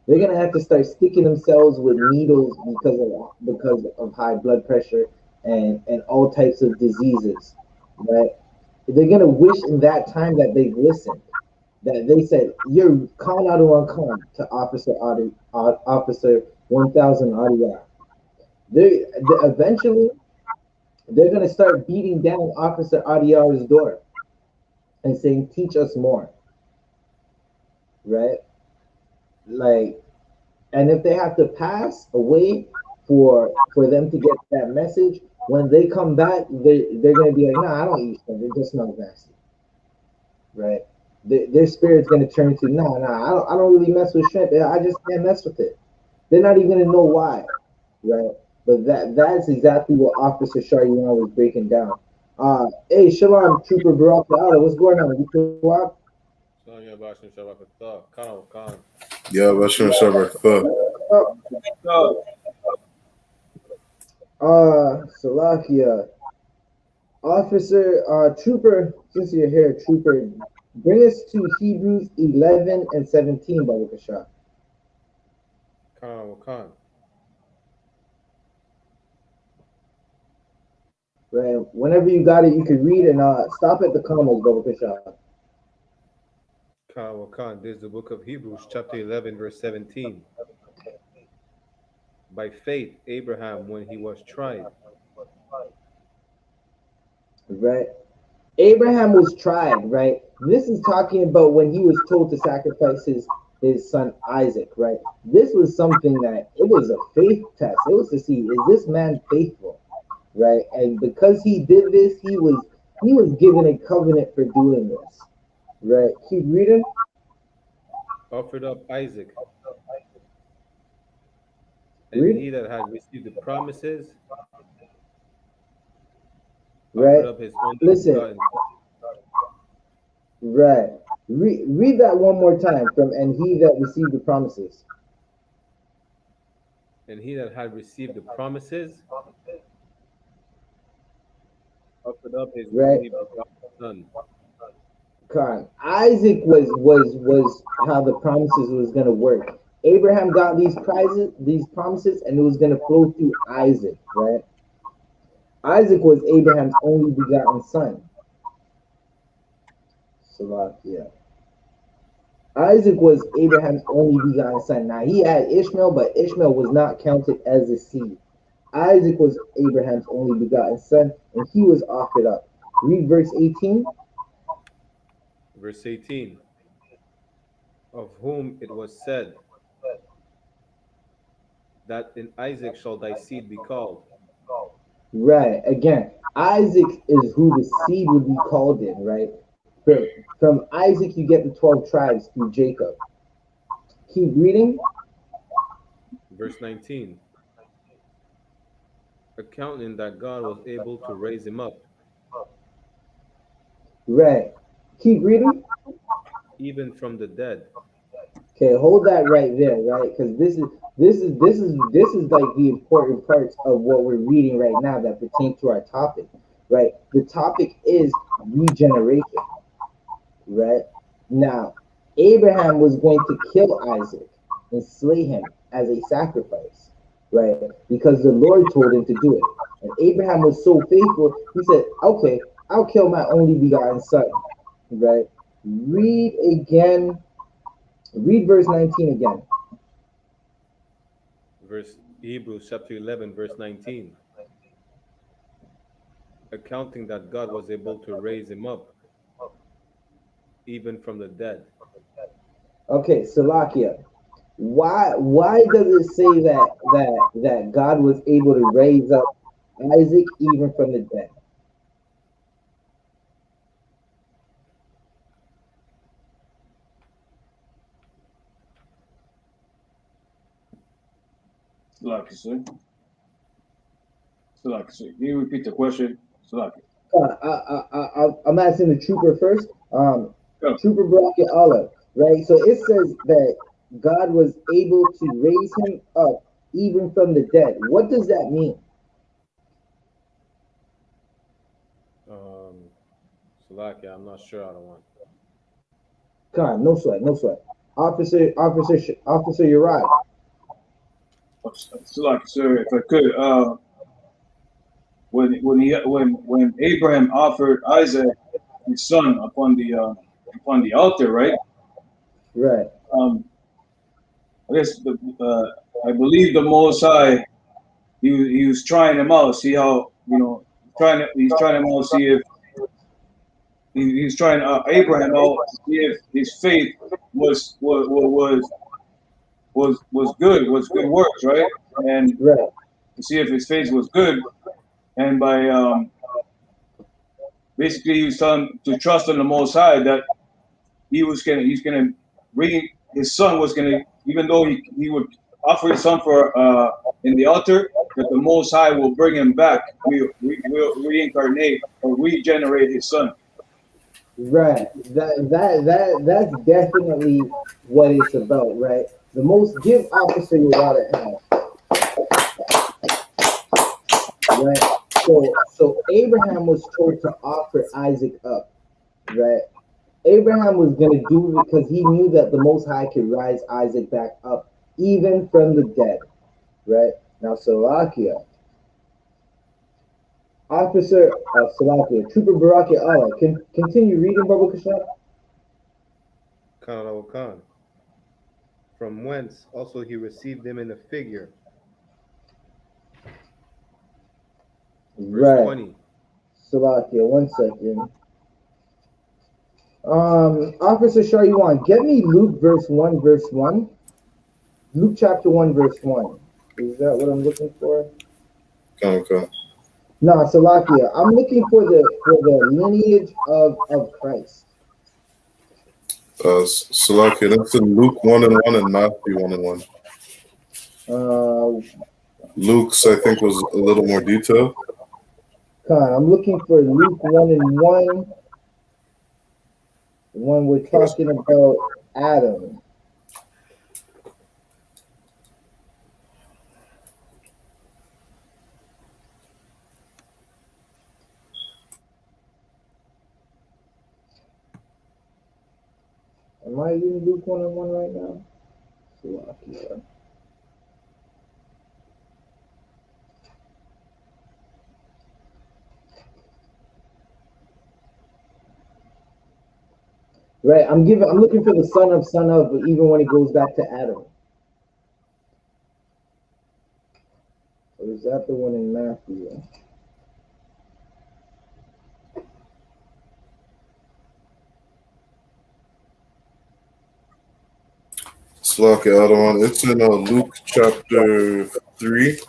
They're gonna have to start sticking themselves with needles because of high blood pressure and all types of diseases, right? They're gonna wish in that time that they've listened, that they said you're con out of con to Officer 1000 RDR. They eventually they're gonna start beating down Officer RDR's door and saying, "Teach us more," right? Like, and if they have to pass away for them to get that message, when they come back, they're gonna be like, "Nah, I don't eat shrimp. It just smells nasty," right? Their spirit's gonna turn to, "Nah, I don't really mess with shrimp. I just can't mess with it." They're not even gonna know why, right? But that's exactly what Officer Charion was breaking down. Hey, Shalom, Trooper Baraka Allah, what's going on? You feel what? Yeah, Bashir Shabbat. Salakia. Officer, Trooper, since you're here, Trooper, bring us to Hebrews 11 and 17, Baruch Hashem. Khan. Right. Whenever you got it, you can read and stop at the commas, Baruch Hashem. Khan. This is the book of Hebrews, chapter 11, verse 17. By faith, Abraham, when he was tried. Right. Abraham was tried, right? This is talking about when he was told to sacrifice his son Isaac, right? This was something that it was a faith test. It was to see, is this man faithful, right? And because he did this, he was given a covenant for doing this, right? Keep reading. Offered up Isaac. And Read. he that had received the promises Right. offered up his only Listen. begotten. Right. Read that one more time from and he that received the promises. And he that had received the promises offered up his Right. only begotten son. Con. Isaac was how the promises was gonna work. Abraham got these promises, and it was gonna flow through Isaac, right? Isaac was Abraham's only begotten son. Salakia. Isaac was Abraham's only begotten son. Now he had Ishmael, but Ishmael was not counted as a seed. Isaac was Abraham's only begotten son, and he was offered up. Read verse 18. Verse 18. Of whom it was said, that in Isaac shall thy seed be called. Right. Again, Isaac is who the seed would be called in, right? From Isaac, you get the 12 tribes through Jacob. Keep reading. Verse 19. Accounting that God was able to raise him up. Right. Keep reading. Even from the dead. Okay, hold that right there, right? Because this is like the important parts of what we're reading right now that pertain to our topic, right? The topic is regeneration, right? Now, Abraham was going to kill Isaac and slay him as a sacrifice, right? Because the Lord told him to do it. And Abraham was so faithful, he said, okay, I'll kill my only begotten son, right? Read again. Read verse 19 again. Verse Hebrews chapter 11, verse 19. Accounting that God was able to raise him up, even from the dead. Okay, Salakia. Why does it say that God was able to raise up Isaac even from the dead? Salaki, sir. Salaki, sir. Can you repeat the question? Salaki. I'm asking the trooper first. Go. Trooper Bracket Allah, right? So it says that God was able to raise him up even from the dead. What does that mean? Salakia, I'm not sure. I don't want. Come on, no sweat, no sweat. Officer Uriah. Salaki, sir. If I could, when Abraham offered Isaac his son upon the altar, right? Right. I guess I believe the Most High, he was trying him out, see how he's trying him out, see if he's trying Abraham out, see if his faith was good, was good works, right? And Right. to see if his faith was good, and by basically he was telling him to trust in the Most High that he's gonna bring his son was gonna, even though he would offer his son for in the altar, that the Most High will bring him back. We will reincarnate or regenerate his son. Right. That's definitely what it's about, right? The most give Officer Uriah have, right? So Abraham was told to offer Isaac up, right? Abraham was going to do it because he knew that the Most High could rise Isaac back up, even from the dead, right? Now, Salakia, Officer Salakia, Trooper Baraki Allah, can continue reading, Baba Kashan? Khan Khan. From whence also he received them in a figure. Verse Right. 20. Salakia, 1 second. Officer Shariwan, get me Luke verse 1, verse 1. Luke chapter 1, verse 1. Is that what I'm looking for? Okay. No, Salakia. I'm looking for the lineage of Christ. Salakia, that's in Luke 1 and 1 and Matthew 1 and 1. Luke's, I think, was a little more detailed. I'm looking for Luke 1 and 1 when we're talking about Adam. Am I reading Luke 1 and 1 right now? Salakia. Right, I'm looking for the son of, but even when it goes back to Adam. Or is that the one in Matthew? Salakia, other one. It's in Luke chapter 3.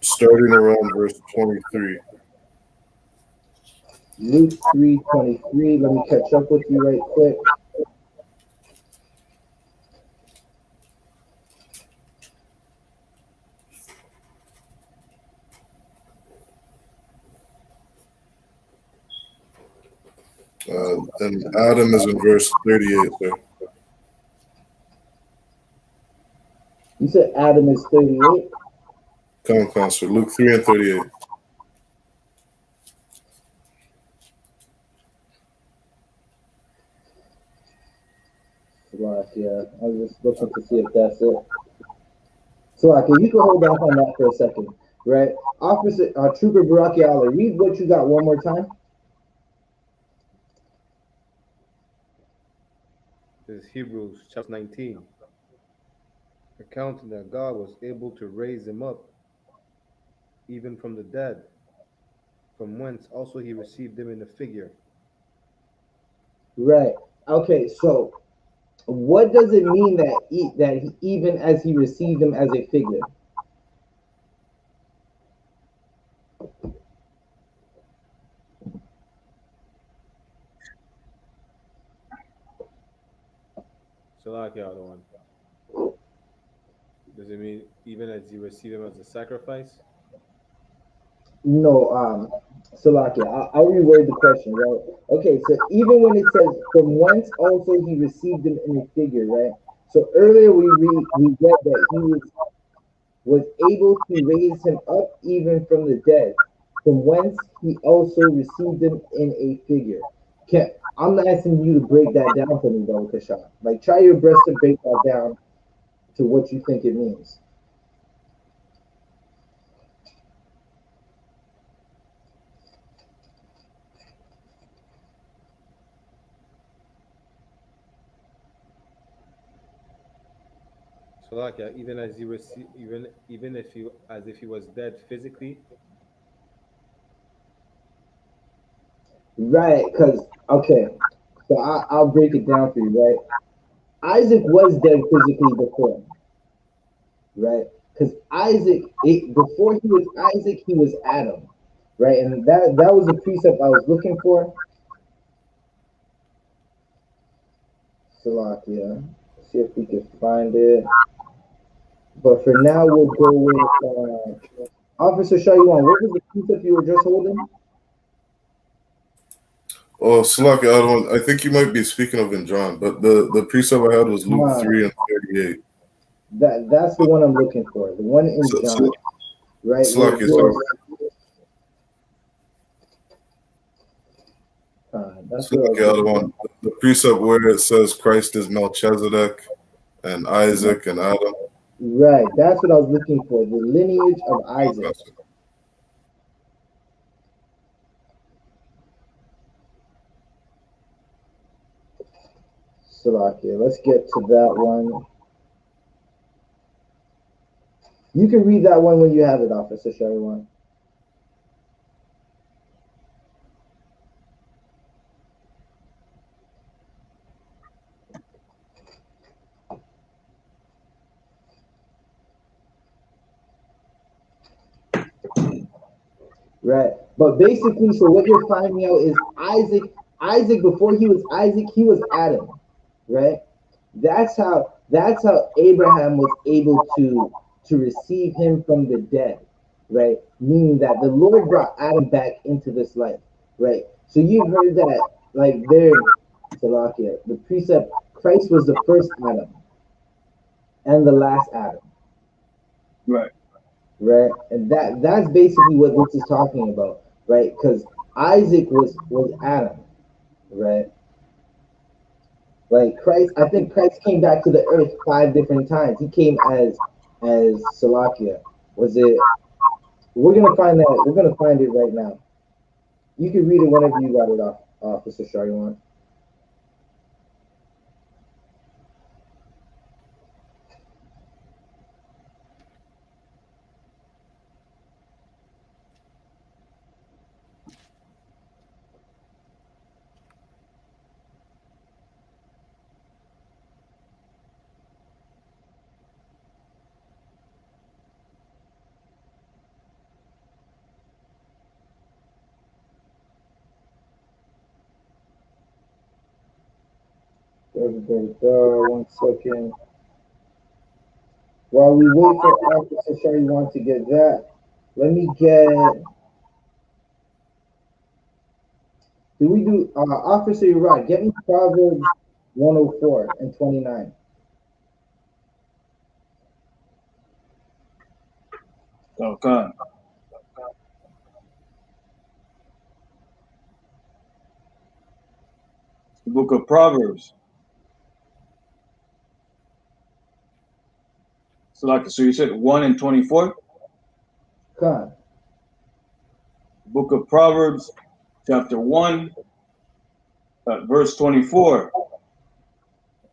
Starting around verse 23. Luke 3:23. Let me catch up with you right quick. And Adam is in verse 38, sir. You said Adam is 38. Come on, sir. Luke 3 and 38. Yeah, I was just looking to see if that's it. Salakia, you can hold off on that for a second, right? Officer Trooper Baraki Allah, read what you got one more time. This is Hebrews chapter 19. Accounting that God was able to raise him up even from the dead, from whence also he received them in a figure. Right. Okay, so what does it mean that even as he received them as a figure? Salakia, other one. Does it mean even as you receive him as a sacrifice? No, Salakia, I'll reword the question, right? Okay, so even when it says from whence also he received him in a figure, right? So earlier we read that he was able to raise him up even from the dead, from whence he also received him in a figure. Can I'm asking you to break that down for me, though, Kashan. Like, try your best to break that down to what you think it means. So like even as you receive, even if you as if he was dead physically. Right, because, okay, so I'll break it down for you, right? Isaac was dead physically before, right? Because before he was Isaac, he was Adam, right? And that was a precept I was looking for. Salakia. See if we can find it. But for now, we'll go with Officer Shaywan. What was the precept you were just holding? Oh, Salaki, I think you might be speaking of in John, but the precept I had was Luke 3 and 38. That's the one I'm looking for. The one in John, right? Salaki, so That's what I was looking for. Salaki, the precept where it says Christ is Melchizedek and Isaac and Adam. Right, that's what I was looking for. The lineage of Isaac. Salakia. Let's get to that one. You can read that one when you have it, Officer Shaywan. Right. But basically, so what you're finding out is Isaac, before he was Isaac, he was Adam. Right? That's how Abraham was able to receive him from the dead. Right? Meaning that the Lord brought Adam back into this life. Right? So you've heard that like there, Salakia, the precept, Christ was the first Adam and the last Adam. Right. Right? And that's basically what this is talking about, right? Because Isaac was Adam, right? Like Christ, I think Christ came back to the earth 5 different times. He came as Salakia. Was it? We're gonna find that. We're gonna find it right now. You can read it whenever you got it off, Officer Shariwan. One second. While we wait for Officer Shariwan to get that, let me get. Do we do Officer? You're right. Get me Proverbs 104 and 29. Okay. The book of Proverbs. So you said 1 and 24? Come. Book of Proverbs, chapter 1, verse 24.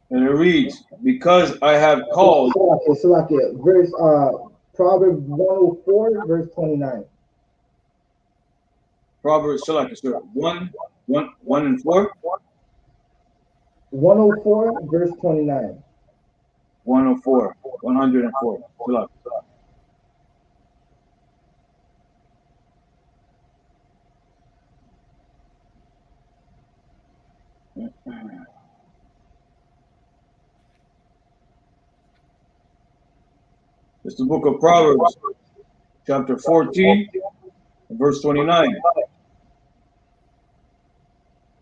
And it reads, because I have called. Salakia. Verse Proverbs 104, verse 29. Proverbs, sir, 1 and 4? 104, verse 29. 104, 104. Salaki. It's the book of Proverbs, chapter 14, verse 29.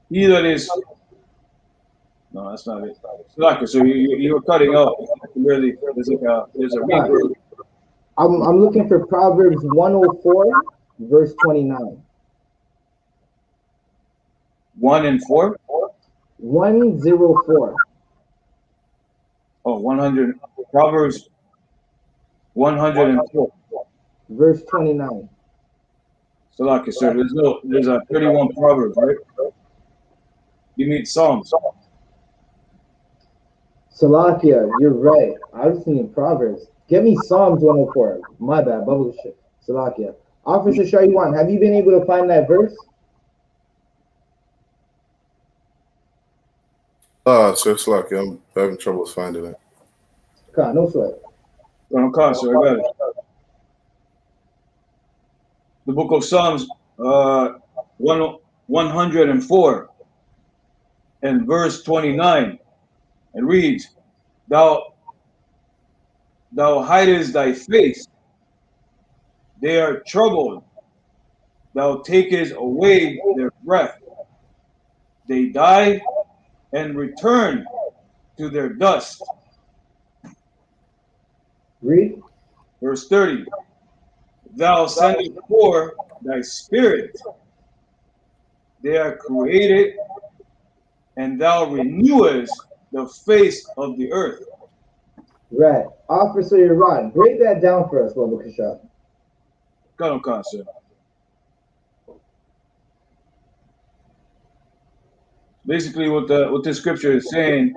He that is, no, that's not it. So you were cutting out. Really, there's a reverb. I'm looking for Proverbs 104, verse 29. 1 and 4? 104. Oh, 100. Proverbs 104. Verse 29. Salaki, sir. There's a 31 Proverbs, right? You mean Psalms. Salakia, you're right. I was thinking Proverbs. Give me Psalms 104. My bad, bubble shit. Salakia. Officer Shariwan, have you been able to find that verse? So it's like I'm having trouble finding it. God, no sweat. Okay, so I got it. The book of Psalms, 104 and verse 29. It reads, Thou hidest thy face, they are troubled. Thou takest away their breath. They die and return to their dust. Read. Verse 30. Thou sendest forth thy spirit. They are created, and thou renewest the face of the earth. Right. Officer Iran, break that down for us, Baba Kasha. Come on, sir. Basically, what this scripture is saying,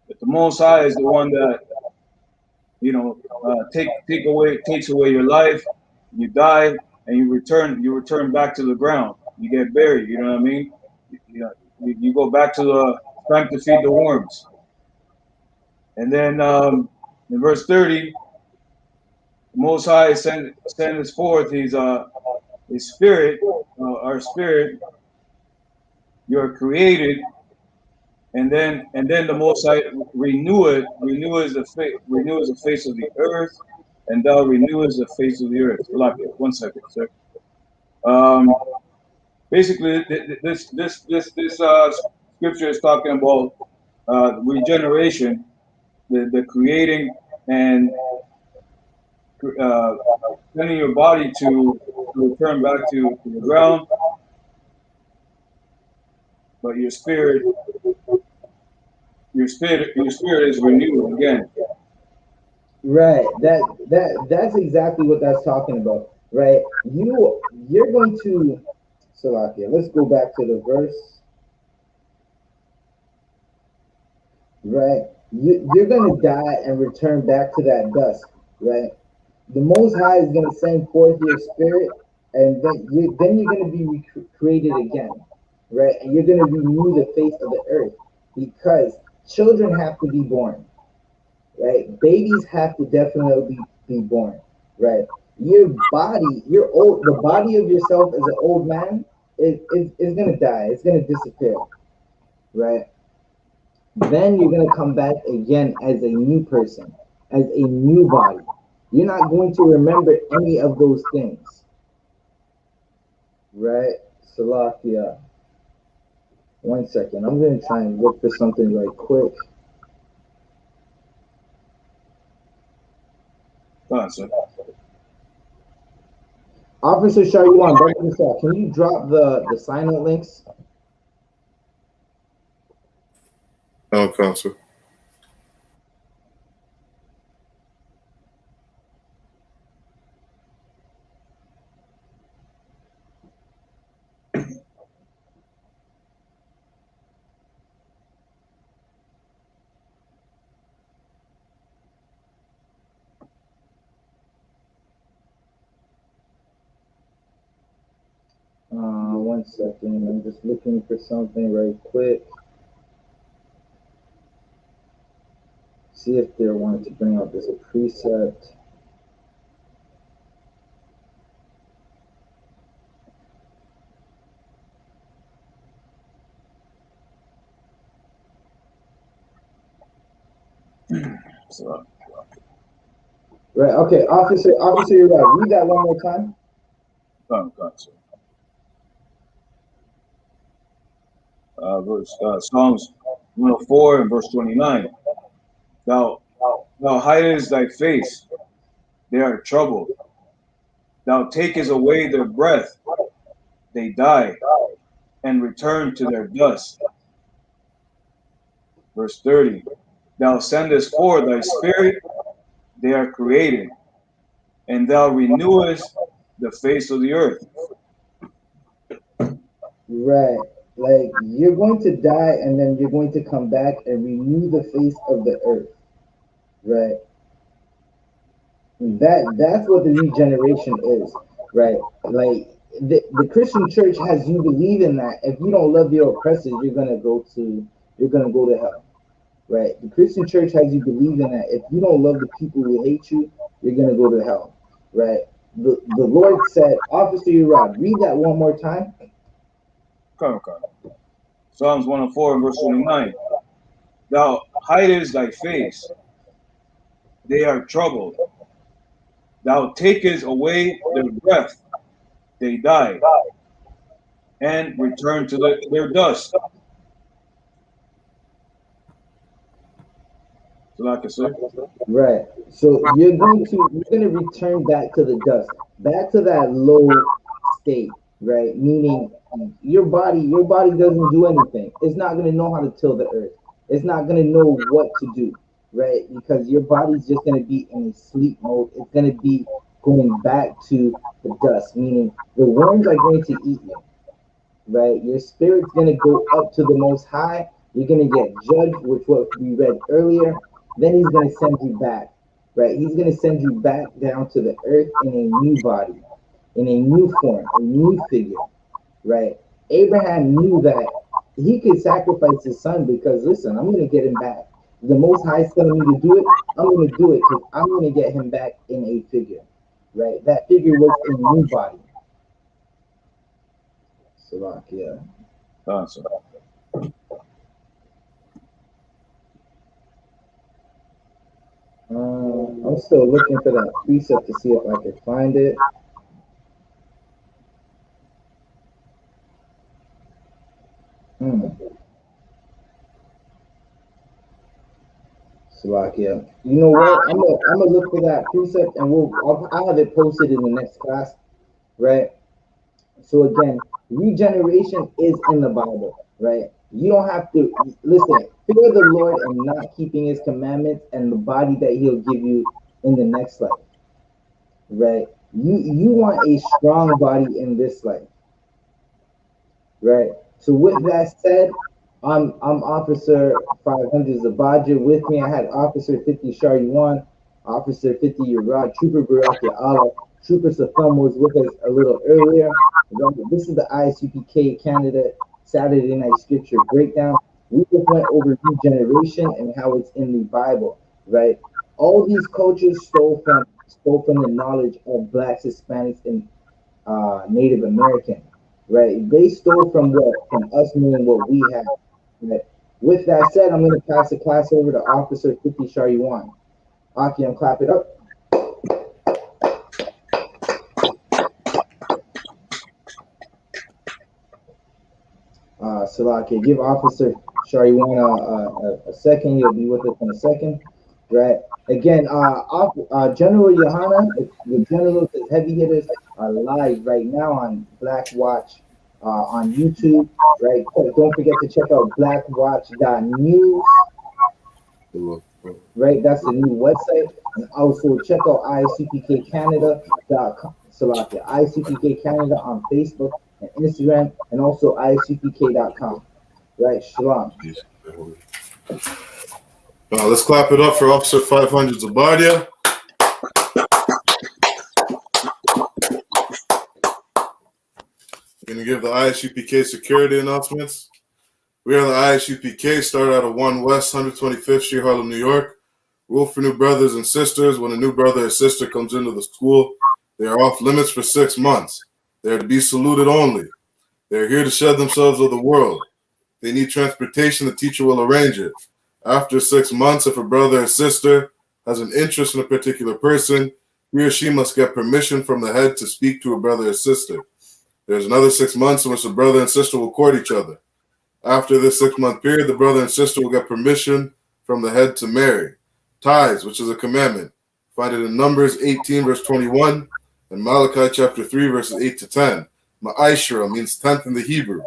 that the Most High is the one that takes away your life. You die, and you return back to the ground. You get buried. You know what I mean? You go back to the time to feed the worms. And then in verse 30, the Most High sends forth his spirit, our spirit. You are created, and then the Most High renews the face of the earth, and thou renewest the face of the earth. One second, sir. Basically, this scripture is talking about regeneration, the creating and sending your body to return back to the ground, but your spirit is renewed again. Right. That's exactly what that's talking about. Right. You're going to Salakia. Let's go back to the verse. Right. You're gonna die and return back to that dust. Right. The Most High is gonna send forth your spirit, and then you're gonna be created again. Right. And you're gonna renew the face of the earth because children have to be born. Right? Babies have to definitely be born, right? Your body, the body of yourself as an old man is gonna die. It's gonna disappear, right? Then you're gonna come back again as a new person, as a new body. You're not going to remember any of those things, right? Salakia. One second. I'm gonna try and look for something right quick. Sir. Officer Shariwan, can you drop the sign-up links? Okay, sir. One second. I'm just looking for something right quick. See if they wanted to bring out this precept. So, Right. Okay, officer, you're right. Read that one more time. Gotcha. Psalms 104 and verse 29. Thou hidest thy face, they are troubled. Thou takest away their breath, they die, and return to their dust. Verse 30. Thou sendest forth thy spirit, they are created, and thou renewest the face of the earth. Right. Like you're going to die and then you're going to come back and renew the face of the earth. Right. That's what the regeneration is. Right. Like the Christian church has you believe in that. If you don't love your oppressors, you're gonna go to hell. Right. The Christian church has you believe in that. If you don't love the people who hate you, you're gonna go to hell. Right. The Lord said, Officer Urad, read that one more time. Okay. Psalms 104 and verse 29. Thou hidest thy face, they are troubled. Thou takest away their breath, they die, and return to their dust. So like I said, Right. So you're gonna return back to the dust, back to that low state, right? Meaning your body doesn't do anything. It's not gonna know how to till the earth. It's not gonna know what to do, right? Because your body's just gonna be in a sleep mode. It's gonna be going back to the dust, meaning the worms are going to eat you, right? Your spirit's gonna go up to the most high. You're gonna get judged, which what we read earlier. Then he's gonna send you back, right? He's gonna send you back down to the earth in a new body, in a new form, a new figure, right? Abraham knew that he could sacrifice his son because listen, I'm gonna get him back. The Most High is telling me to do it. I'm gonna do it because I'm gonna get him back in a figure, right? That figure was a new body. Slovakia. awesome. I'm still looking for that precept to see if I can find it. Slovakia. You know what? I'm gonna look for that precept and I'll have it posted in the next class, right? So again, regeneration is in the Bible, right? You don't have to listen. Fear the Lord and not keeping His commandments, and the body that He'll give you in the next life, right? You want a strong body in this life, right? So with that said, I'm Officer 500 Zabaja. With me, I had Officer 50 Shariwan, Officer 50 Urad, Trooper Baraki Allah, Trooper Safam was with us a little earlier. This is the I.S.U.P.K Canada Saturday Night Scripture Breakdown. We just went over regeneration and how it's in the Bible, right? All these cultures stole from the knowledge of Blacks, Hispanics, and Native American, right? They stole from what? From us knowing what we have. Right? With that said, I'm going to pass the class over to Officer 50 Shariwan. Aki, I'm clap it up. Salaki, give Officer Shariwan a second. He'll be with us in a second, right? Again, General YAHANNA, the generals, the heavy hitters are live right now on Black Watch on YouTube, right? Don't forget to check out blackwatch.news, right? That's the new website. And also check out isupkcanada.com. Salakia, ISUPK Canada on Facebook and Instagram, and also isupk.com. Right, Shalom. Let's clap it up for Officer 500 Zabadia. Going to give the I.S.U.P.K security announcements. We are the I.S.U.P.K, started out of 1 West 125th Street, Harlem, New York. Rule for new brothers and sisters. When a new brother or sister comes into the school, they are off limits for 6 months. They are to be saluted only. They are here to shed themselves of the world. They need transportation, the teacher will arrange it. After 6 months, if a brother or sister has an interest in a particular person, he or she must get permission from the head to speak to a brother or sister. There's another 6 months in which the brother and sister will court each other. After this 6-month period, the brother and sister will get permission from the head to marry. Tithes, which is a commandment. Find it in Numbers 18, verse 21, and Malachi chapter 3, verses 8 to 10. Ma'ashra means tenth in the Hebrew.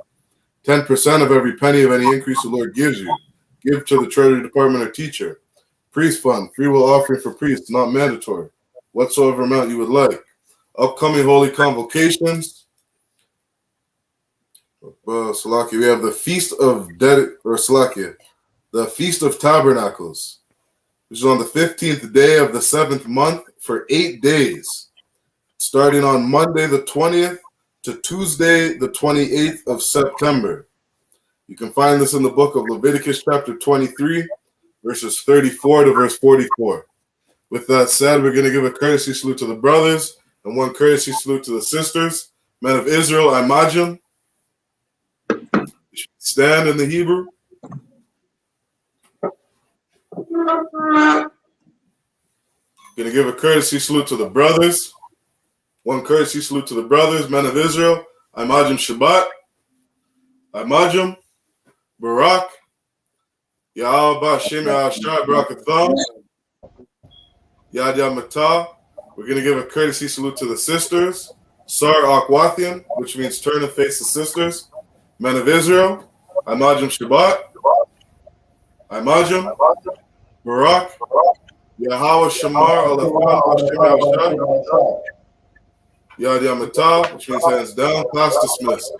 10% of every penny of any increase the Lord gives you. Give to the treasury department or teacher. Priest fund, free will offering for priests, not mandatory. Whatsoever amount you would like. Upcoming holy convocations. Salakia, we have the Feast of the Feast of Tabernacles, which is on the 15th day of the 7th month for 8 days, starting on Monday the 20th to Tuesday the 28th of September. You can find this in the book of Leviticus chapter 23, verses 34 to verse 44. With that said, we're going to give a courtesy salute to the brothers and one courtesy salute to the sisters. Men of Israel, Imagine. Stand in the Hebrew. Going to give a courtesy salute to the brothers. One courtesy salute to the brothers, men of Israel. Imagine Shabbat. Imagine Barak. Yahweh Shem Yahashai Barakatham. Yad Yamatah. We're going to give a courtesy salute to the sisters. Sar Akwathian, which means turn and face the sisters. Men of Israel, Imagine Shabbat, Imagine Barak, Yahweh Shamar, Alafam, Hashem Yahshai, Yad Yamatah, which means hands down, class dismissed.